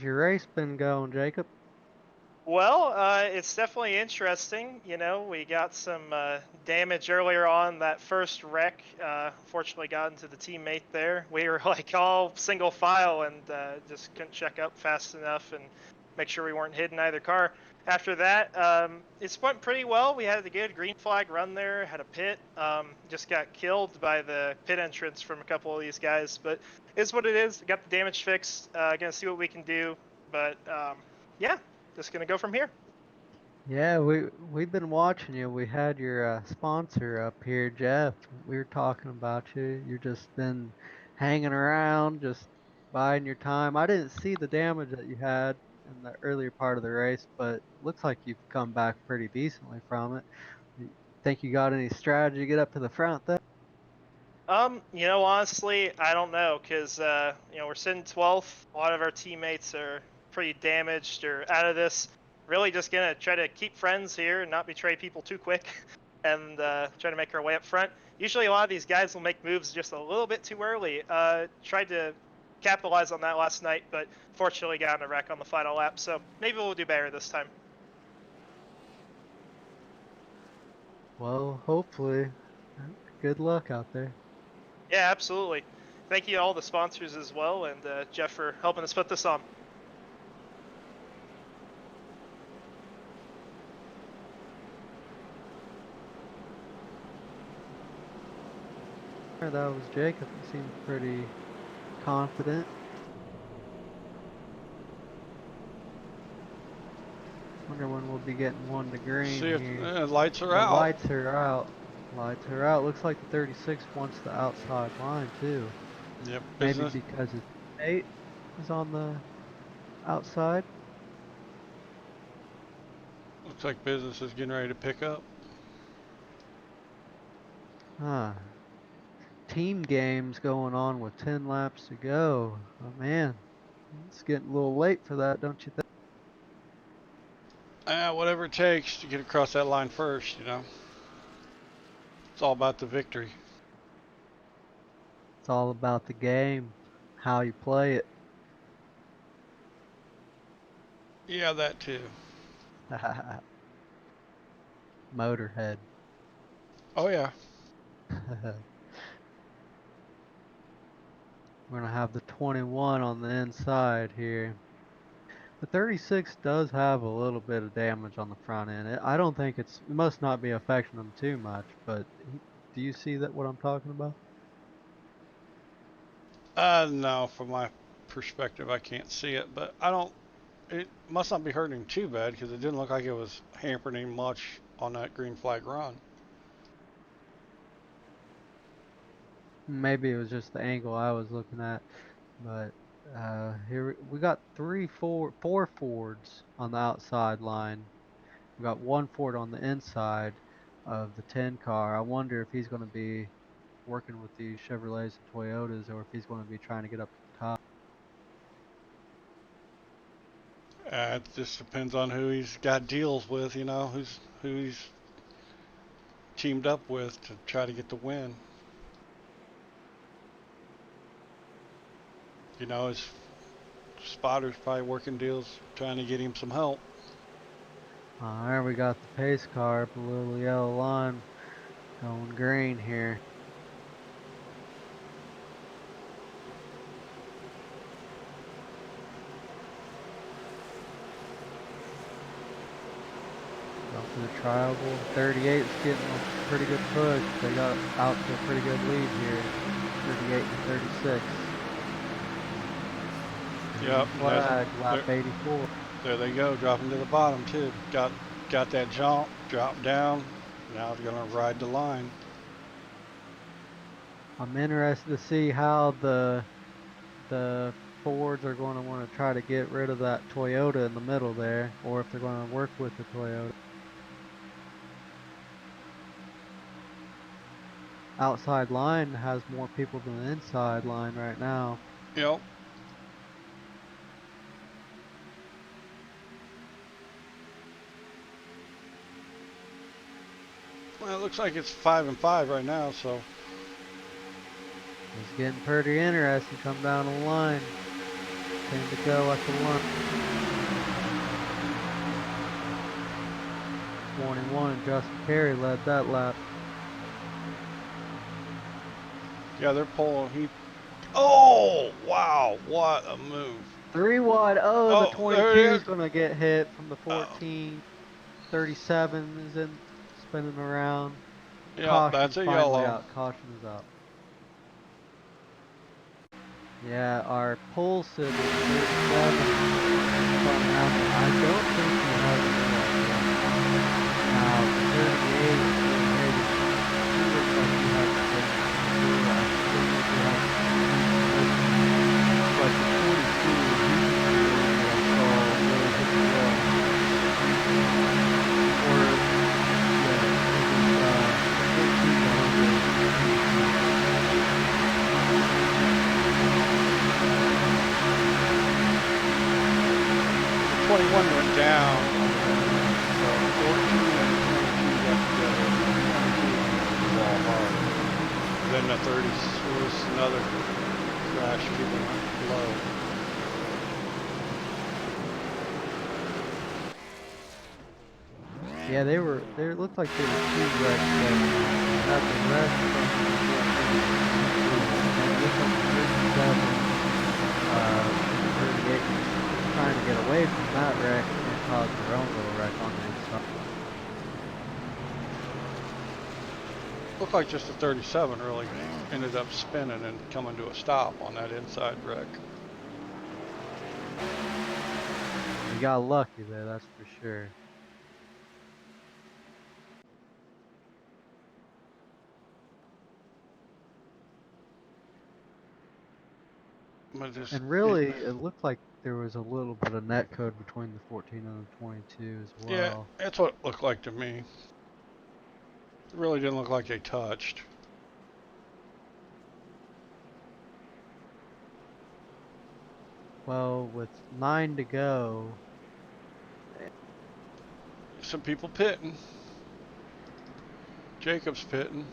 your race been going, Jacob? Well, it's definitely interesting. You know, we got some damage earlier on that first wreck. Fortunately, got into the teammate there. We were like all single file and just couldn't check up fast enough and make sure we weren't hitting either car. After that, it's went pretty well. We had a good green flag run there, had a pit. Just got killed by the pit entrance from a couple of these guys, but it's what it is. Got the damage fixed. Gonna see what we can do, but yeah. Just gonna go from here. Yeah, we've been watching you. We had your sponsor up here, Jeff. We were talking about you. You've just been hanging around, just biding your time. I didn't see the damage that you had in the earlier part of the race, but looks like you've come back pretty decently from it. You think you got any strategy to get up to the front there? You know, honestly, I don't know, because, you know, we're sitting 12th. A lot of our teammates are pretty damaged or out of this. Really just going to try to keep friends here and not betray people too quick and try to make our way up front. Usually a lot of these guys will make moves just a little bit too early. Tried to capitalize on that last night, but fortunately got in a wreck on the final lap, so maybe we'll do better this time. Well, hopefully. Good luck out there. Yeah, absolutely. Thank you to all the sponsors as well, and Jeff for helping us put this on. That was Jacob. He seemed pretty confident. Wonder when we'll be getting one to green See if here. lights are The out. lights are out. Lights are out. Looks like the 36 wants the outside line too. Yep. Maybe Business. because his 8 is on the outside. Looks like business is getting ready to pick up. Huh. Team games going on with 10 laps to go. Oh man, it's getting a little late for that, don't you think? Whatever it takes to get across that line first, you know. It's all about the victory. It's all about the game, how you play it. Yeah, that too. Motorhead. Oh yeah. We're going to have the 21 on the inside here. The 36 does have a little bit of damage on the front end. I don't think it must not be affecting him too much, but do you see that what I'm talking about? No, from my perspective, I can't see it, but it must not be hurting him too bad because it didn't look like it was hampering him much on that green flag run. Maybe it was just the angle I was looking at, but here we got four Fords on the outside line. We got one Ford on the inside of the 10 car. I wonder if he's going to be working with these Chevrolets and Toyotas, or if he's going to be trying to get up to the top. It just depends on who he's got deals with, you know, who he's teamed up with to try to get the win. You know, his spotter's probably working deals, trying to get him some help. There we got the pace car, the little yellow line going green here. Up to the triangle. 38 is getting a pretty good push. They got out to a pretty good lead here. 38 to 36. Yep. Flag, lap 84. There they go, dropping to the bottom too. Got that jump, dropped down. Now they're gonna ride the line. I'm interested to see how the Fords are going to want to try to get rid of that Toyota in the middle there, or if they're going to work with the Toyota. Outside line has more people than the inside line right now. Yep. Well, it looks like it's 5 and 5 right now, so. It's getting pretty interesting. Come down the line. 10 to go at the one. 21, Justin Carey led that lap. Yeah, they're pulling. Oh, wow, what a move. 3 wide. Oh, the 22 there is going to get hit from the 14. 37 is in, spinning around. Yeah, Caution that's a finally yellow. out. Caution is out. Yeah, our pole sit is 37. I don't think he has it yet. Now, 38 is maybe. He looks like he has it. But the 42, really hit the wall. Or, yeah, it was 14 to 100. down. So 14 and 22 got together. 22 wall hard. Then the 30 was another crash keeping it low. Yeah, they looked like there were two wrecks going on. Had the wreck from and it looked like the 37, 38 was trying to get away from that wreck and caused their own little wreck on the inside. Looked like just the 37 really ended up spinning and coming to a stop on that inside wreck. You got lucky there, that's for sure. And really, it looked like there was a little bit of net code between the 14 and the 22 as well. Yeah, that's what it looked like to me. It really didn't look like they touched. Well, with 9 to go, some people pitting. Jacob's pitting.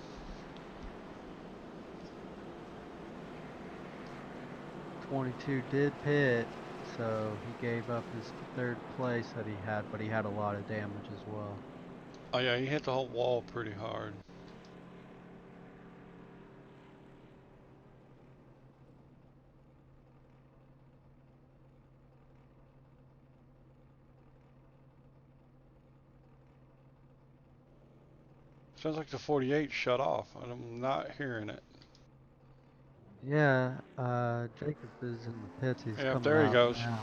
'22 did pit, so he gave up his 3rd place that he had, but he had a lot of damage as well. Oh yeah, he hit the whole wall pretty hard. Sounds like the 48 shut off, and I'm not hearing it. Yeah, Jacob is in the pits. He's Yep, coming there he out goes. now.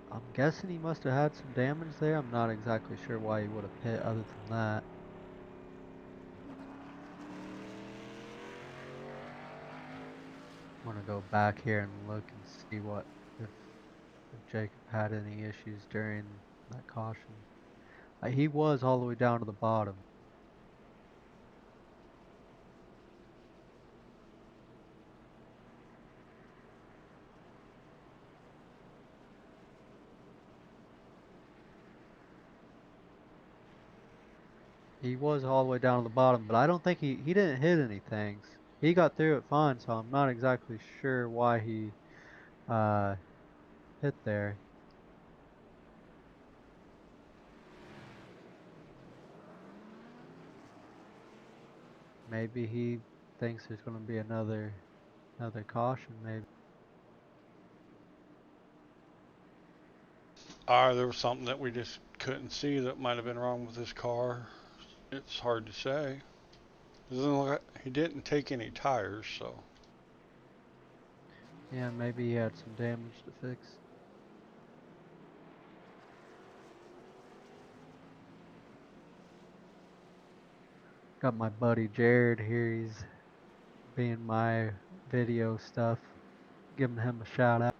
I'm guessing he must have had some damage there. I'm not exactly sure why he would have pit other than that. I'm gonna go back here and look and see if Jacob had any issues during that caution. He was all the way down to the bottom. He was all the way down to the bottom, but I don't think he didn't hit anything. He got through it fine, so I'm not exactly sure why he hit there. Maybe he thinks there's going to be another caution, maybe. Or there was something that we just couldn't see that might have been wrong with his car. It's hard to say. Doesn't look like he didn't take any tires, so. Yeah, maybe he had some damage to fix. Got my buddy Jared here. He's being my video stuff. Giving him a shout out.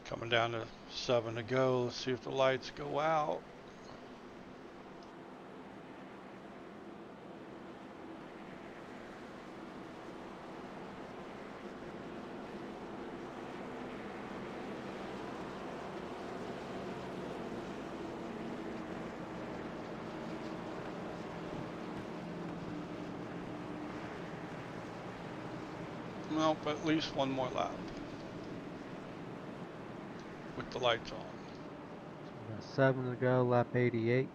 Coming down to 7 to go. Let's see if the lights go out. Nope, at least one more lap. With the lights on. We got 7 to go, lap 88.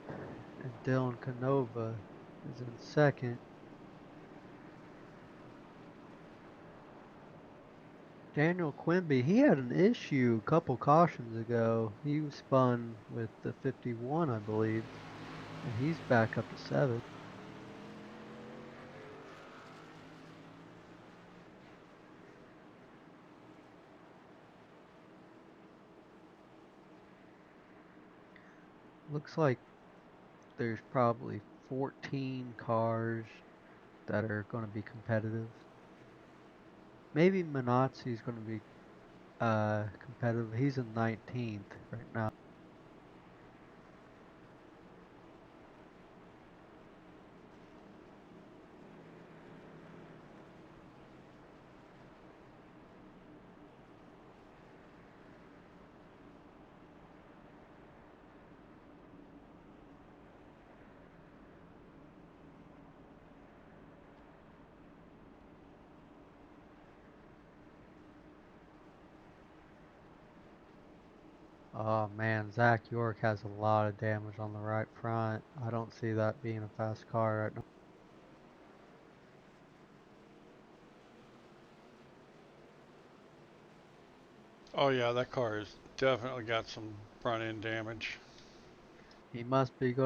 And Dylan Canova is in second. Daniel Quimby, he had an issue a couple cautions ago. He was spun with the 51, I believe. And he's back up to 7th. Looks like there's probably 14 cars that are going to be competitive. Maybe Manazzi's going to be competitive. He's in 19th right now. Oh man, Zach York has a lot of damage on the right front. I don't see that being a fast car right now. Oh yeah, that car has definitely got some front end damage. He must think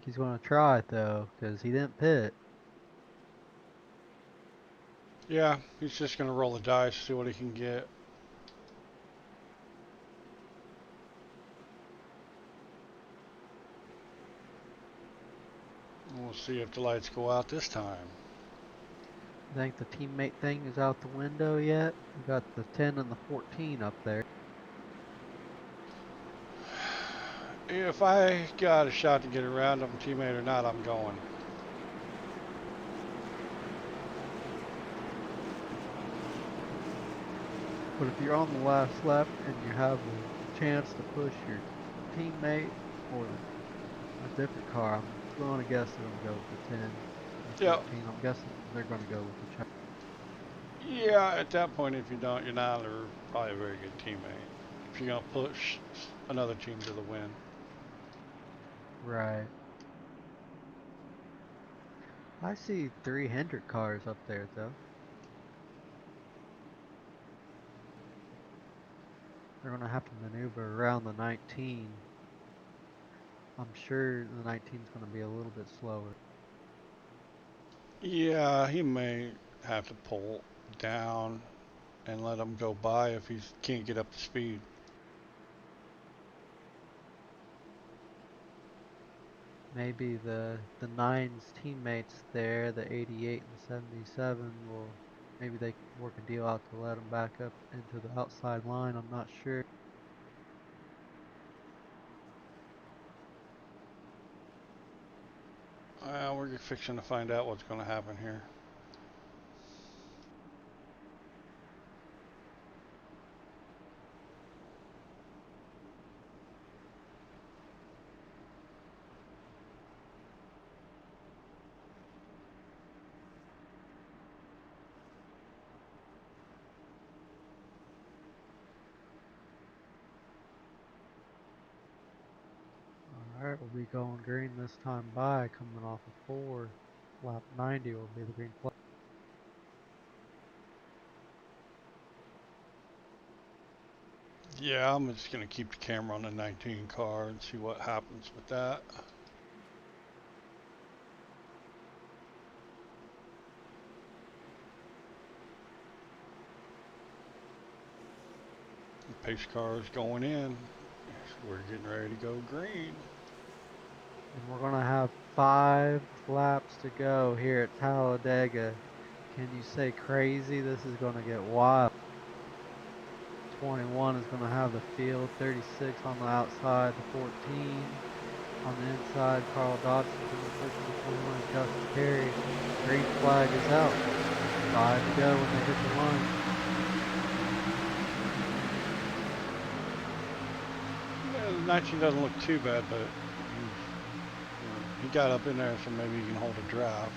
he's gonna try it though, because he didn't pit. Yeah, he's just gonna roll the dice, see what he can get. We'll see if the lights go out this time. I think the teammate thing is out the window yet. We got the 10 and the 14 up there. If I got a shot to get around him, teammate or not, I'm going. But if you're on the last lap and you have a chance to push your teammate or a different car, I'm going to guess they're going to go with the 10 and Yep. 14. I'm guessing they're going to go with the check. Yeah, at that point, if you don't, you're not probably a very good teammate. If you're gonna push another team to the win. Right. I see 3 Hendrick cars up there though. They're going to have to maneuver around the 19. I'm sure the 19 is going to be a little bit slower. Yeah, he may have to pull down and let him go by if he can't get up to speed. Maybe the 9's teammates there, the 88 and 77, will maybe they can work a deal out to let them back up into the outside line. I'm not sure. We're fixing to find out what's going to happen here. Alright, we'll be going green this time by, coming off of 4. Lap 90 will be the green flag. Yeah, I'm just going to keep the camera on the 19 car and see what happens with that. The pace car is going in. We're getting ready to go green. And we're going to have 5 laps to go here at Talladega. Can you say crazy? This is going to get wild. 21 is going to have the field, 36 on the outside, the 14 on the inside, Carl Dodson going to push the 21, Justin Perry. Green flag is out. 5 to go when they hit the line. Yeah, the 19 doesn't look too bad, but he got up in there, so maybe he can hold a drive.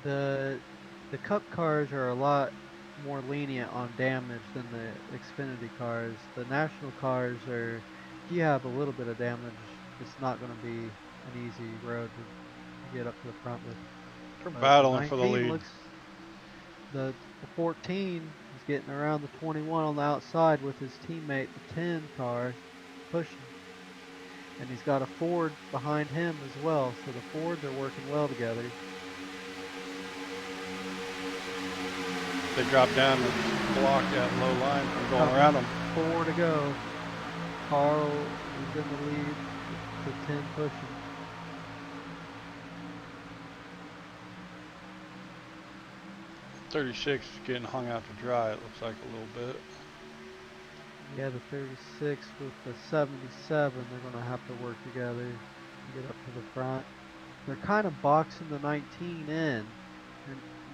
The Cup cars are a lot more lenient on damage than the Xfinity cars. The National cars are, if you have a little bit of damage, it's not going to be an easy road to get up to the front with. They're battling for the 19 lead. looks, the 14 is getting around the 21 on the outside with his teammate, the 10 car, pushing. And he's got a Ford behind him as well, so the Fords are working well together. They drop down and block that low line from going around them. 4 to go. Carl is in the lead. The 10 pushing. .36 is getting hung out to dry, it looks like a little bit. Yeah, the 36 with the 77, they're going to have to work together to get up to the front. They're kind of boxing the 19 in. And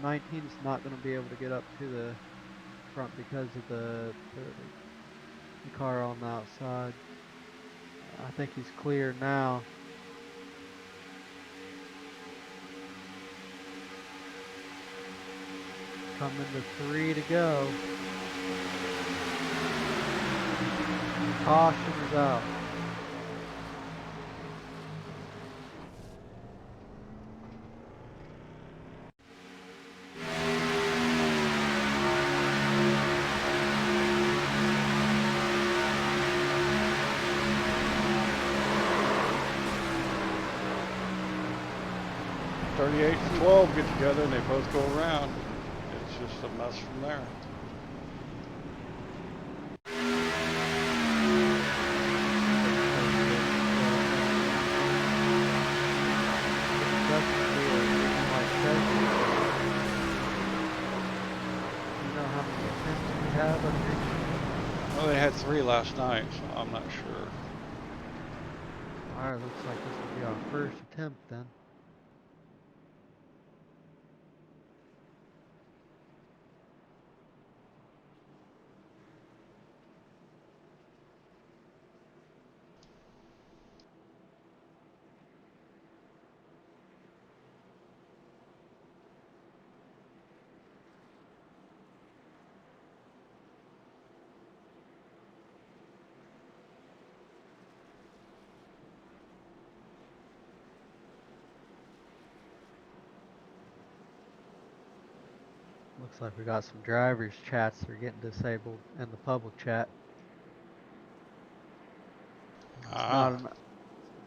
19 is not going to be able to get up to the front because of the car on the outside. I think he's clear now. Coming to 3 to go. Caution is out. And 12 get together and they both go around. It's just a mess from there. Well, they had 3 last night, so I'm not sure. Alright, looks like this will be our first attempt then. Looks like we got some drivers' chats that are getting disabled in the public chat.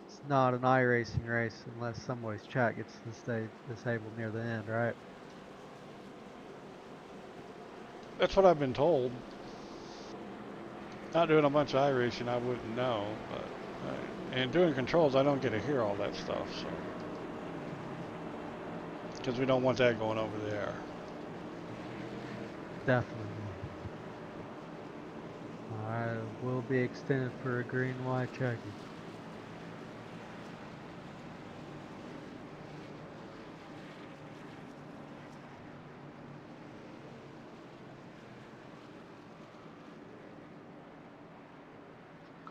It's not an iRacing race unless somebody's chat gets to stay disabled near the end, right? That's what I've been told. Not doing a bunch of iRacing, I wouldn't know, but and doing controls, I don't get to hear all that stuff, so because we don't want that going over the air. Definitely. Alright, will be extended for a green white checker.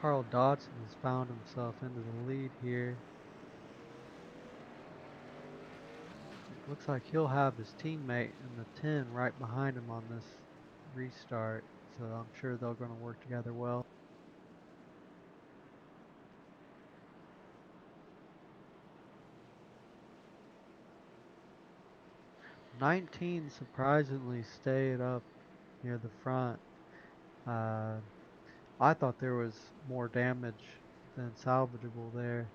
Carl Dodson has found himself into the lead here. Looks like he'll have his teammate in the 10 right behind him on this restart, so I'm sure they're going to work together well. 19 surprisingly stayed up near the front. I thought there was more damage than salvageable there,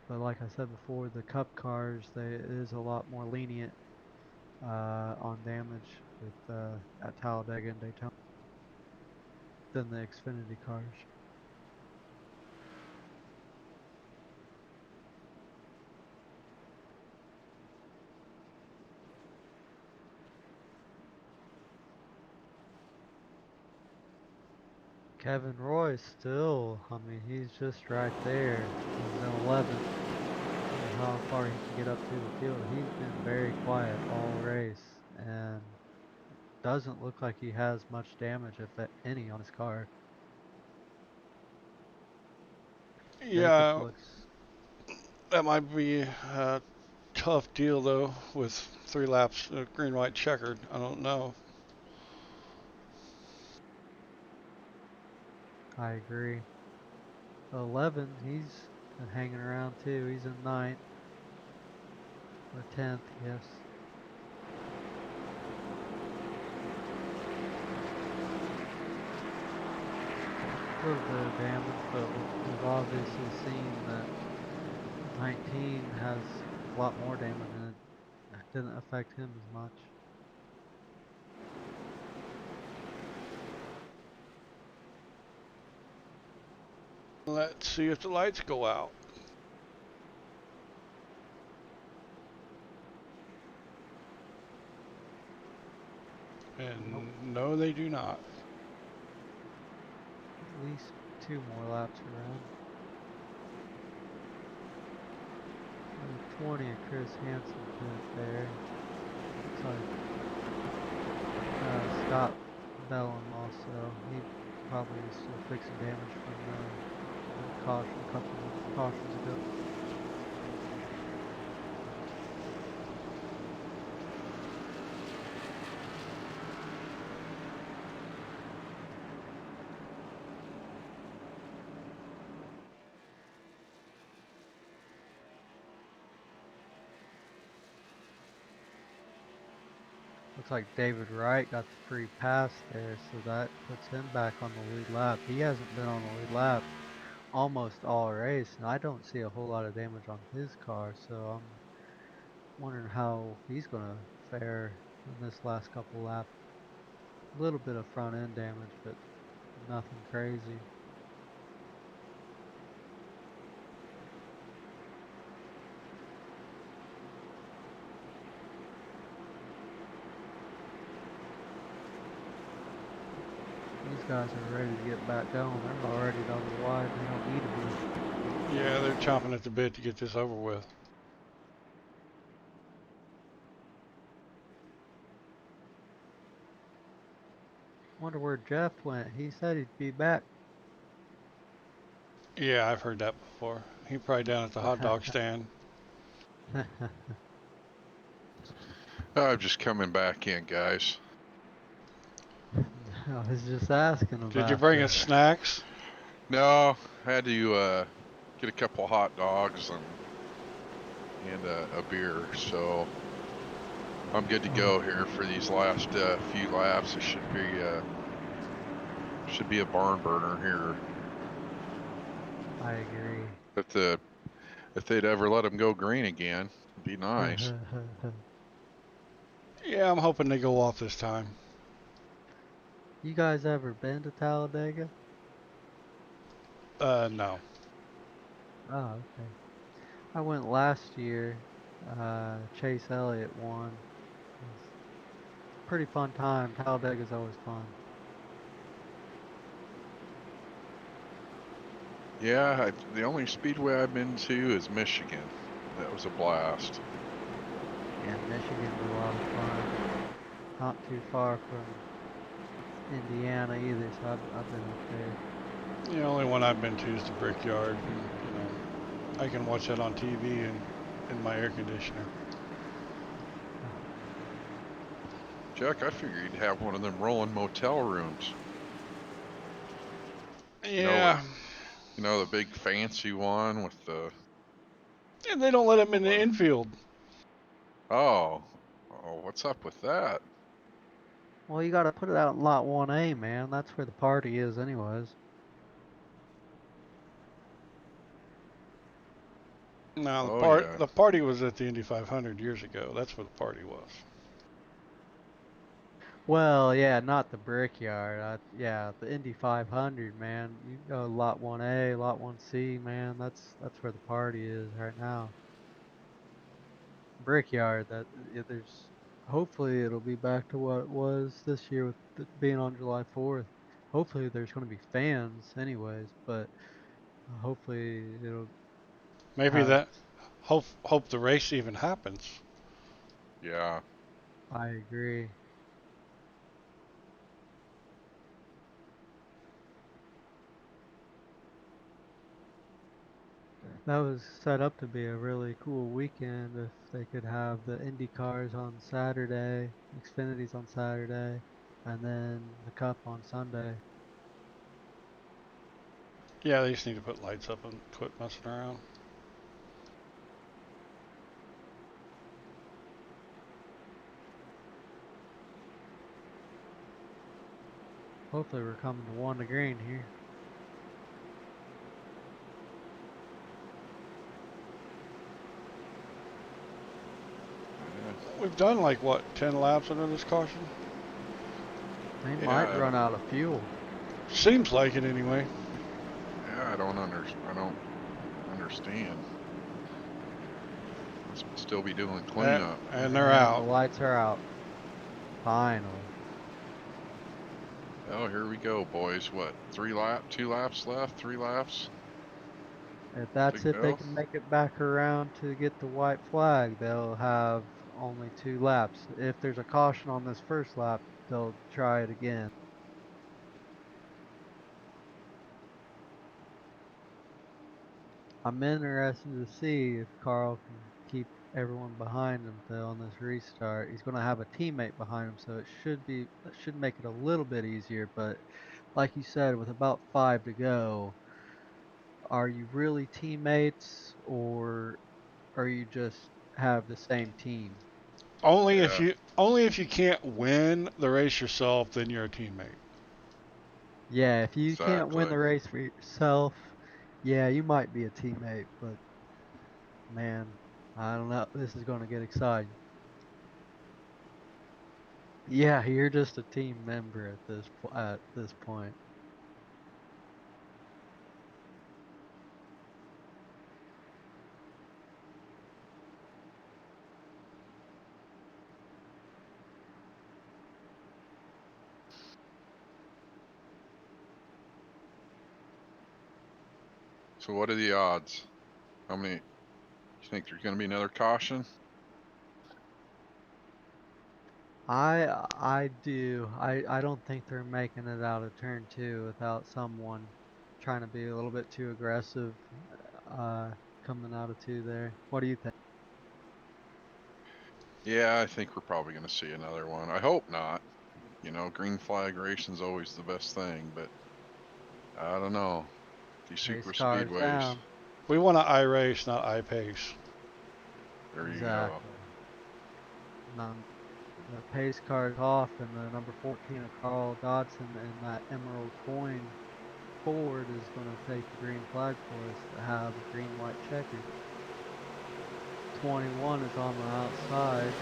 but like I said before, the Cup cars, it is a lot more lenient on damage with at Talladega and Daytona than the Xfinity cars. Kevin Roy still, I mean, he's just right there. He's in 11th. How far he can get up through the field. He's been very quiet all race and doesn't look like he has much damage, if any, on his car. Yeah, that might be a tough deal though with 3 laps green white checkered. I don't know. I agree. 11, he's been hanging around too. He's in 9th. Or 10th, yes. A little bit of damage, but we've obviously seen that 19 has a lot more damage and it didn't affect him as much. Let's see if the lights go out. And no, they do not. At least 2 more laps around. 20 of Chris Hansen put there. Looks like Scott Bellum also. He probably is still fixing damage from the caution, a couple of cautions ago. Looks like David Wright got the free pass there, so that puts him back on the lead lap. He hasn't been on the lead lap almost all race, and I don't see a whole lot of damage on his car, so I'm wondering how he's going to fare in this last couple laps. A little bit of front end damage, but nothing crazy. These guys are ready to get back going. They're already on the wide. They don't need to be. Yeah, they're chomping at the bit to get this over with. Wonder where Jeff went. He said he'd be back. Yeah, I've heard that before. He probably down at the hot dog stand. I'm just coming back in, guys. I was just asking about Did you bring that. us snacks? No, I had to get a couple hot dogs and a beer, so I'm good to go here for these last few laps. It should be a barn burner here. I agree. But if they'd ever let them go green again, it'd be nice. Yeah, I'm hoping they go off this time. You guys ever been to Talladega? No. Oh, okay. I went last year. Chase Elliott won. It was a pretty fun time. Talladega's always fun. Yeah, the only speedway I've been to is Michigan. That was a blast. Yeah, Michigan's a lot of fun. Not too far from Indiana either, so I've been up there. The only one I've been to is the Brickyard. And, I can watch that on TV and in my air conditioner. Chuck, I figured you'd have one of them rolling motel rooms. Yeah. You know, the big fancy one with the... And they don't let them in the infield. Oh, what's up with that? Well, you gotta put it out in lot 1A, man. That's where the party is anyways. No, Yeah. the party was at the Indy 500 years ago. That's where the party was. Well, yeah, not the Brickyard. Yeah, the Indy 500, man. You go lot 1A, lot 1C, man. That's where the party is right now. Brickyard. There's hopefully it'll be back to what it was this year with it being on July 4th. Hopefully there's going to be fans anyways, but hopefully it'll Maybe have. that. Hope the race even happens. Yeah. I agree. That was set up to be a really cool weekend if they could have the Indy cars on Saturday, Xfinity's on Saturday, and then the Cup on Sunday. Yeah, they just need to put lights up and quit messing around. Hopefully we're coming to one to green here. We've done like what, 10 laps under this caution? They Yeah. might run out of fuel. Seems like it anyway. Yeah, I don't understand. Must still be doing cleanup. And they're The out. lights are out. Finally. Oh, here we go, boys. What? 2 laps left? 3 laps? If that's Big if they Bill? can make it back around to get the white flag, they'll have only 2 laps. If there's a caution on this first lap, they'll try it again. I'm interested to see if Carl can keep everyone behind him though on this restart. He's going to have a teammate behind him, so it should make it a little bit easier. But like you said, with about 5 to go, are you really teammates or are you just have the same team? Only if Yeah. you can't win the race yourself, then you're a teammate. Yeah, if you can't win Exactly. the race for yourself, yeah, you might be a teammate, but man, I don't know. This is going to get exciting. Yeah, you're just a team member at this point. So what are the odds? How many? You think there's going to be another caution? I do. I don't think they're making it out of turn two without someone trying to be a little bit too aggressive uh coming out of two there. What do you think? Yeah, I think we're probably going to see another one. I hope not. Green flag racing's always the best thing, but I don't know. These Race super cars speedways. down. We want to iRace, not iPace. There you go. Exactly. None, the pace car's off and the number 14 of Carl Dodson and that Emerald Coin Ford is going to take the green flag for us to have a green white checker. 21 is on the outside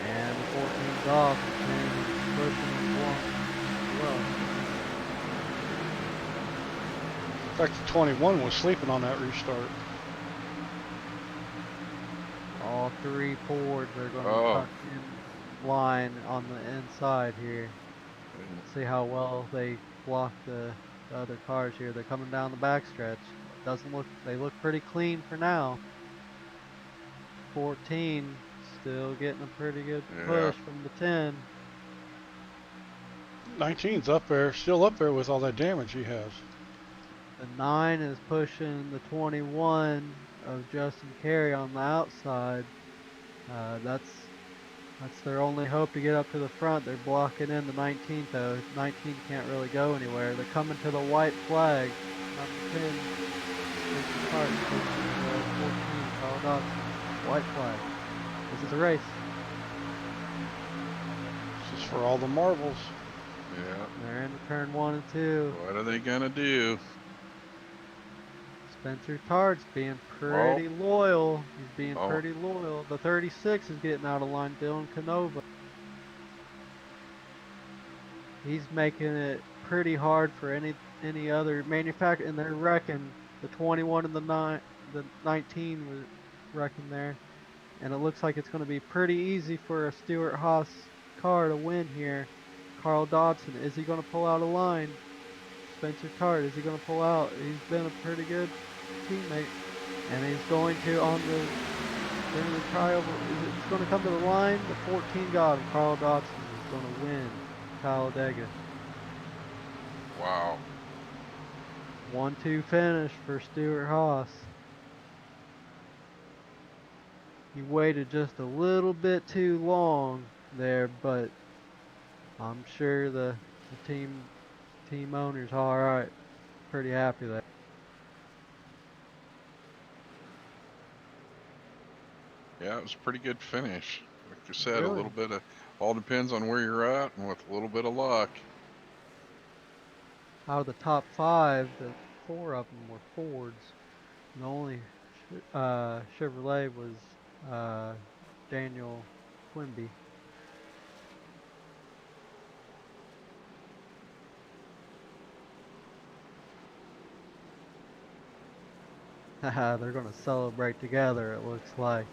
and the 14's off and pushing and blowing well. In fact, the 21 was sleeping on that restart. All three Fords are going to Oh, tuck in line on the inside here. See how well they block the other cars here. They're coming down the backstretch. They look pretty clean for now. 14 still getting a pretty good yeah. push from the 10. 19's up there, still up there with all that damage he has. The 9 is pushing the 21 of Justin Carey on the outside. That's their only hope to get up to the front. They're blocking in the 19 though. 19 can't really go anywhere. They're coming to the white flag. Number 10, Richard Park, pushing the 14, Carl Dodson. White flag. This is a race. This is for all the marbles. Yeah. They're into turn 1 and 2. What are they going to do? Spencer Tard's being Oh. pretty loyal. He's being Oh. pretty loyal. The 36 is getting out of line. Dylan Canova. He's making it pretty hard for any other manufacturer, and they're wrecking the 21 and the 19 was wrecking there, and it looks like it's going to be pretty easy for a Stuart Haas car to win here. Carl Dodson, is he going to pull out a line? Spencer Tart, is he going to pull out? He's been a pretty good teammate, and he's going to they're going to try over. It's going to come to the line. The 14 got him. Carl Dodson is going to win Talladega. Wow. 1-2 finish for Stuart Haas. He waited just a little bit too long there, but I'm sure the team owners all right, pretty happy there. Yeah, it was a pretty good finish. Like you said, Really? a little bit of all depends on where you're at, and with a little bit of luck. Out of the top 5, the 4 of them were Fords. And the only Chevrolet was Daniel Quimby. They're going to celebrate together. It looks like.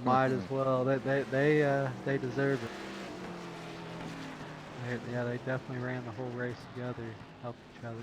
Might as well. They deserve it. Yeah, they definitely ran the whole race together, helped each other.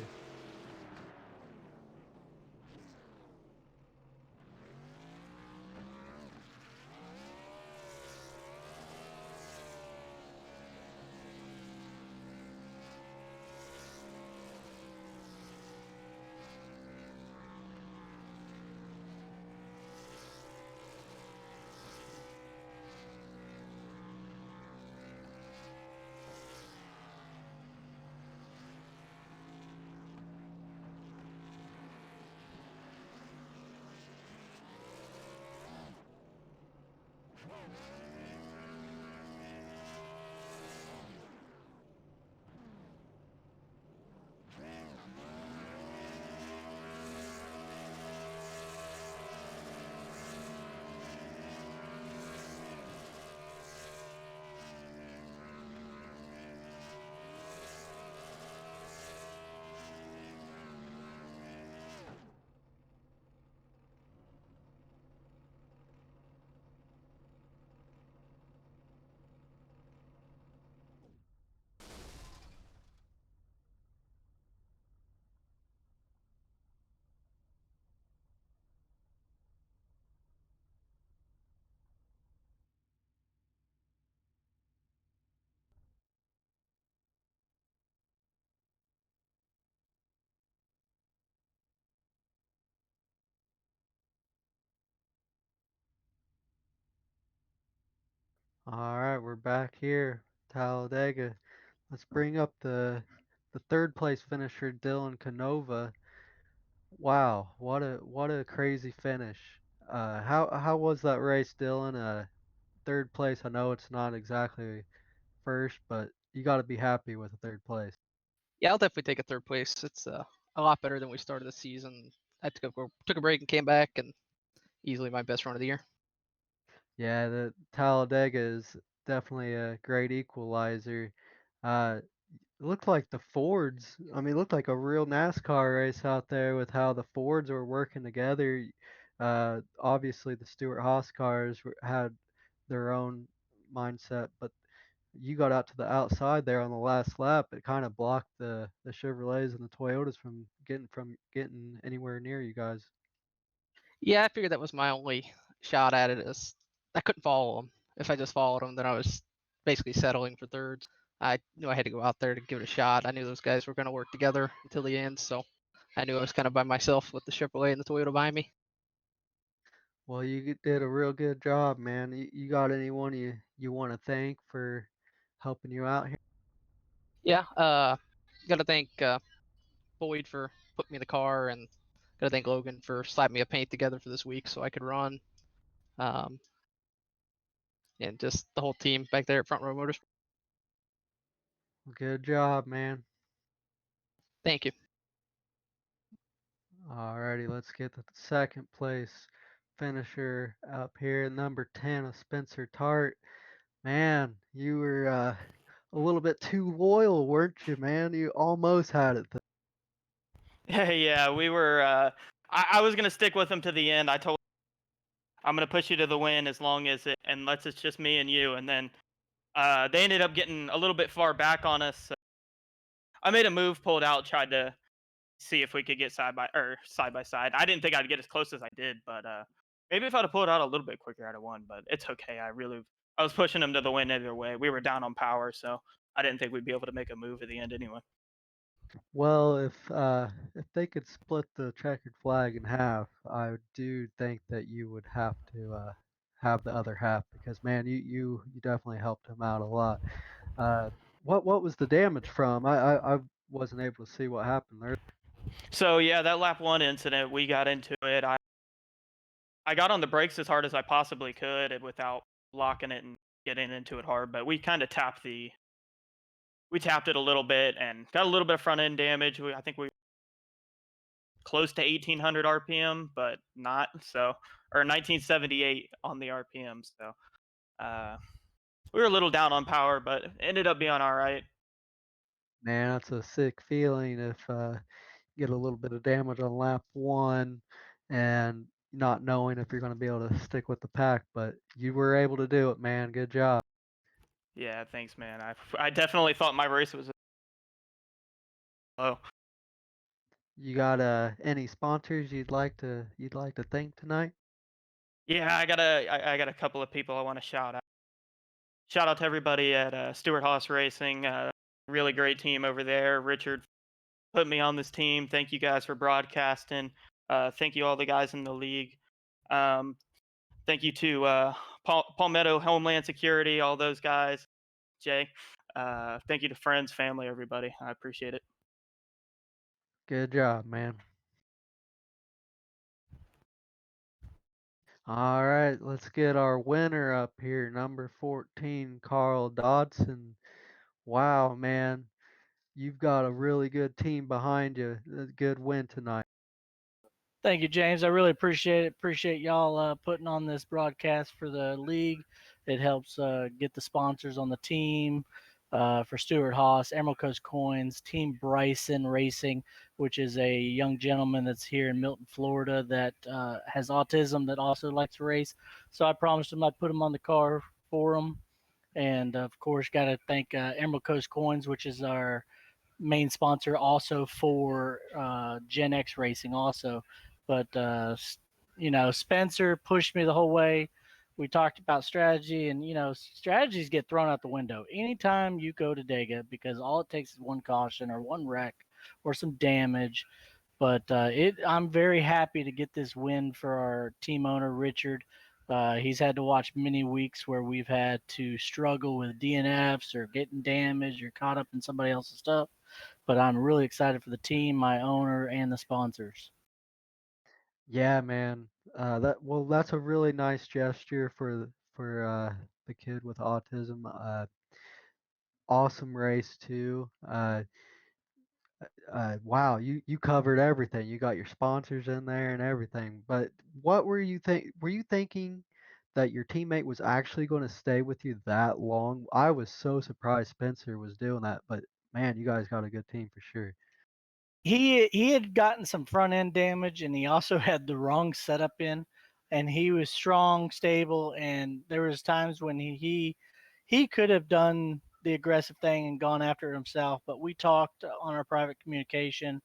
All right, we're back here, Talladega. Let's bring up the third place finisher, Dylan Canova. Wow, what a crazy finish. How was that race, Dylan? Third place. I know it's not exactly first, but you got to be happy with a third place. Yeah, I'll definitely take a third place. It's a lot better than we started the season. I took a break and came back, and easily my best run of the year. Yeah, the Talladega is definitely a great equalizer. Uh, it looked like the Fords. I mean, it looked like a real NASCAR race out there with how the Fords were working together. Obviously, the Stewart Haas cars had their own mindset, but you got out to the outside there on the last lap. It kind of blocked the Chevrolets and the Toyotas from getting anywhere near you guys. Yeah, I figured that was my only shot at it. Is I couldn't follow them. If I just followed them, then I was basically settling for thirds. I knew I had to go out there to give it a shot. I knew those guys were going to work together until the end, so I knew I was kind of by myself with the Chevrolet and the Toyota behind me. Well, you did a real good job, man. You got anyone you want to thank for helping you out here? Yeah, got to thank Boyd for putting me in the car, and got to thank Logan for slapping me a paint together for this week so I could run. Um, and just the whole team back there at Front Row Motors. Good job, man. Thank you. Alrighty, let's get the second place finisher up here, number 10 of Spencer Tart. Man, you were a little bit too loyal, weren't you, man? You almost had it. Yeah, we were. I was gonna stick with him to the end. I told I'm gonna push you to the win as long as it, unless it's just me and you. And then they ended up getting a little bit far back on us. So I made a move, pulled out, tried to see if we could get side by side. I didn't think I'd get as close as I did, but maybe if I'd have pulled out a little bit quicker, I'd have won. But it's okay. I was pushing him to the win either way. We were down on power, so I didn't think we'd be able to make a move at the end anyway. Well, if they could split the checkered flag in half, I do think that you would have to have the other half because man, you definitely helped him out a lot. Uh, what was the damage from? I wasn't able to see what happened there. So yeah, that lap one incident, we got into it. I got on the brakes as hard as I possibly could without locking it and getting into it hard. But we tapped it a little bit and got a little bit of front end damage. I think we close to 1800 RPM, but not so, or 1978 on the RPM. So we were a little down on power, but ended up being all right. Man, that's a sick feeling if you get a little bit of damage on lap one and not knowing if you're going to be able to stick with the pack, but you were able to do it, man. Good job. Yeah, thanks, man. I definitely thought my race was low. You got any sponsors you'd like to thank tonight? Yeah, I got a couple of people I want to shout out. Shout out to everybody at Stewart Haas Racing. Really great team over there. Richard put me on this team. Thank you guys for broadcasting. Thank you all the guys in the league. Um, thank you to Palmetto Homeland Security, all those guys. Jay. Thank you to friends, family, everybody. I appreciate it. Good job, man. All right, let's get our winner up here, number 14, Carl Dodson. Wow, man, you've got a really good team behind you. A good win tonight. Thank you, James. I really appreciate it. Appreciate y'all putting on this broadcast for the league. It helps get the sponsors on the team for Stuart Haas, Emerald Coast Coins, Team Bryson Racing, which is a young gentleman that's here in Milton, Florida that has autism that also likes to race. So I promised him I'd put him on the car for him. And of course, got to thank Emerald Coast Coins, which is our main sponsor also for Gen X Racing also. But Spencer pushed me the whole way. We talked about strategy, and strategies get thrown out the window anytime you go to Dega because all it takes is one caution or one wreck or some damage. But I'm very happy to get this win for our team owner Richard. He's had to watch many weeks where we've had to struggle with DNFs or getting damaged or caught up in somebody else's stuff. But I'm really excited for the team, my owner, and the sponsors. Yeah, man. That's a really nice gesture for the kid with autism. Awesome race too. Wow, you covered everything. You got your sponsors in there and everything. But what were you think? Were you thinking that your teammate was actually going to stay with you that long? I was so surprised Spencer was doing that. But man, you guys got a good team for sure. He had gotten some front end damage, and he also had the wrong setup in, and he was strong, stable, and there was times when he could have done the aggressive thing and gone after it himself, but we talked on our private communication,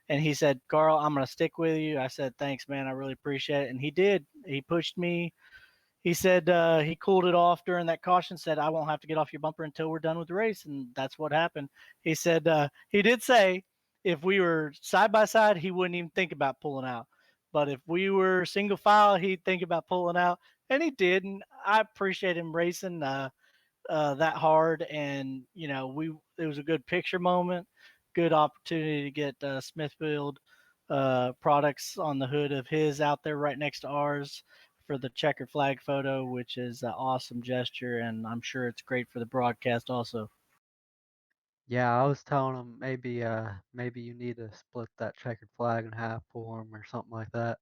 and he said, "Carl, I'm gonna stick with you." I said, "Thanks, man. I really appreciate it." And he did. He pushed me. He said he cooled it off during that caution. Said, "I won't have to get off your bumper until we're done with the race," and that's what happened. He said he did say if we were side by side, he wouldn't even think about pulling out. But if we were single file, he'd think about pulling out, and he did. And I appreciate him racing that hard. And we it was a good picture moment, good opportunity to get Smithfield products on the hood of his out there right next to ours for the checkered flag photo, which is an awesome gesture, and I'm sure it's great for the broadcast also. Yeah, I was telling him maybe you need to split that checkered flag in half for him or something like that.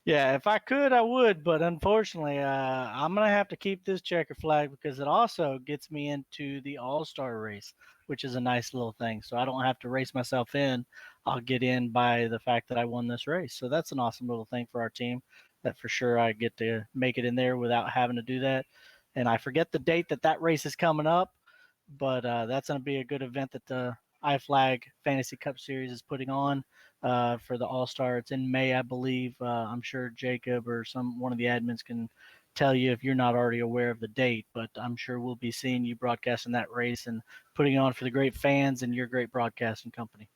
Yeah, if I could, I would, but unfortunately, I'm gonna have to keep this checker flag because it also gets me into the All Star race, which is a nice little thing. So I don't have to race myself in. I'll get in by the fact that I won this race. So that's an awesome little thing for our team. That for sure I get to make it in there without having to do that. And I forget the date that race is coming up, but that's gonna be a good event that the iFlag Fantasy Cup Series is putting on for the All Star. It's in May, I believe. I'm sure Jacob or one of the admins can tell you if you're not already aware of the date, but I'm sure we'll be seeing you broadcasting that race and putting it on for the great fans and your great broadcasting company.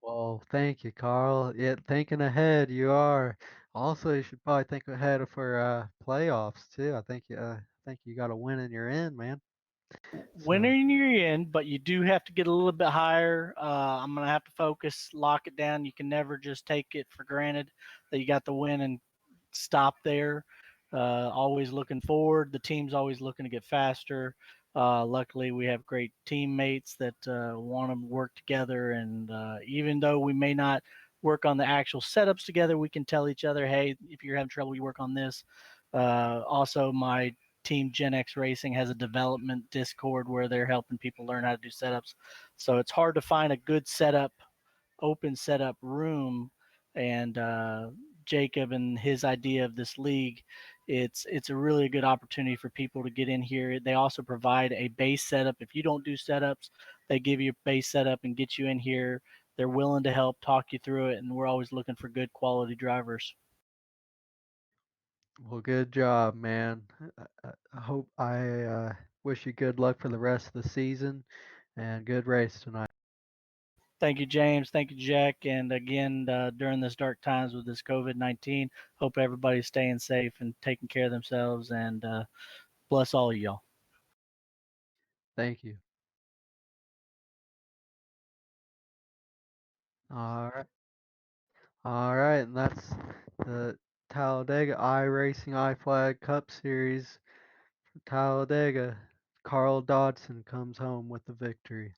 Well, thank you, Carl. Yeah, thinking ahead, you are. Also, you should probably think ahead for playoffs too. I think you got a win and you're in, man. Winner So in your end, but you do have to get a little bit higher. I'm gonna have to focus, lock it down. You can never just take it for granted that you got the win and stop there. Always looking forward. The team's always looking to get faster. Luckily, we have great teammates that want to work together. And even though we may not work on the actual setups together, we can tell each other, hey, if you're having trouble, you work on this. Also, my team Gen X Racing has a development Discord where they're helping people learn how to do setups. So it's hard to find a good setup, open setup room. And Jacob and his idea of this league, it's a really good opportunity for people to get in here. They also provide a base setup. If you don't do setups, they give you a base setup and get you in here. They're willing to help talk you through it, and we're always looking for good quality drivers. well, good job, man. I hope I wish you good luck for the rest of the season and good race tonight. Thank you, James. Thank you, Jack. And again, during this dark times with this COVID-19, hope everybody's staying safe and taking care of themselves. And bless all of y'all. Thank you. All right. All right, and that's the Talladega iRacing iFlag Cup Series. Talladega, Carl Dodson comes home with the victory.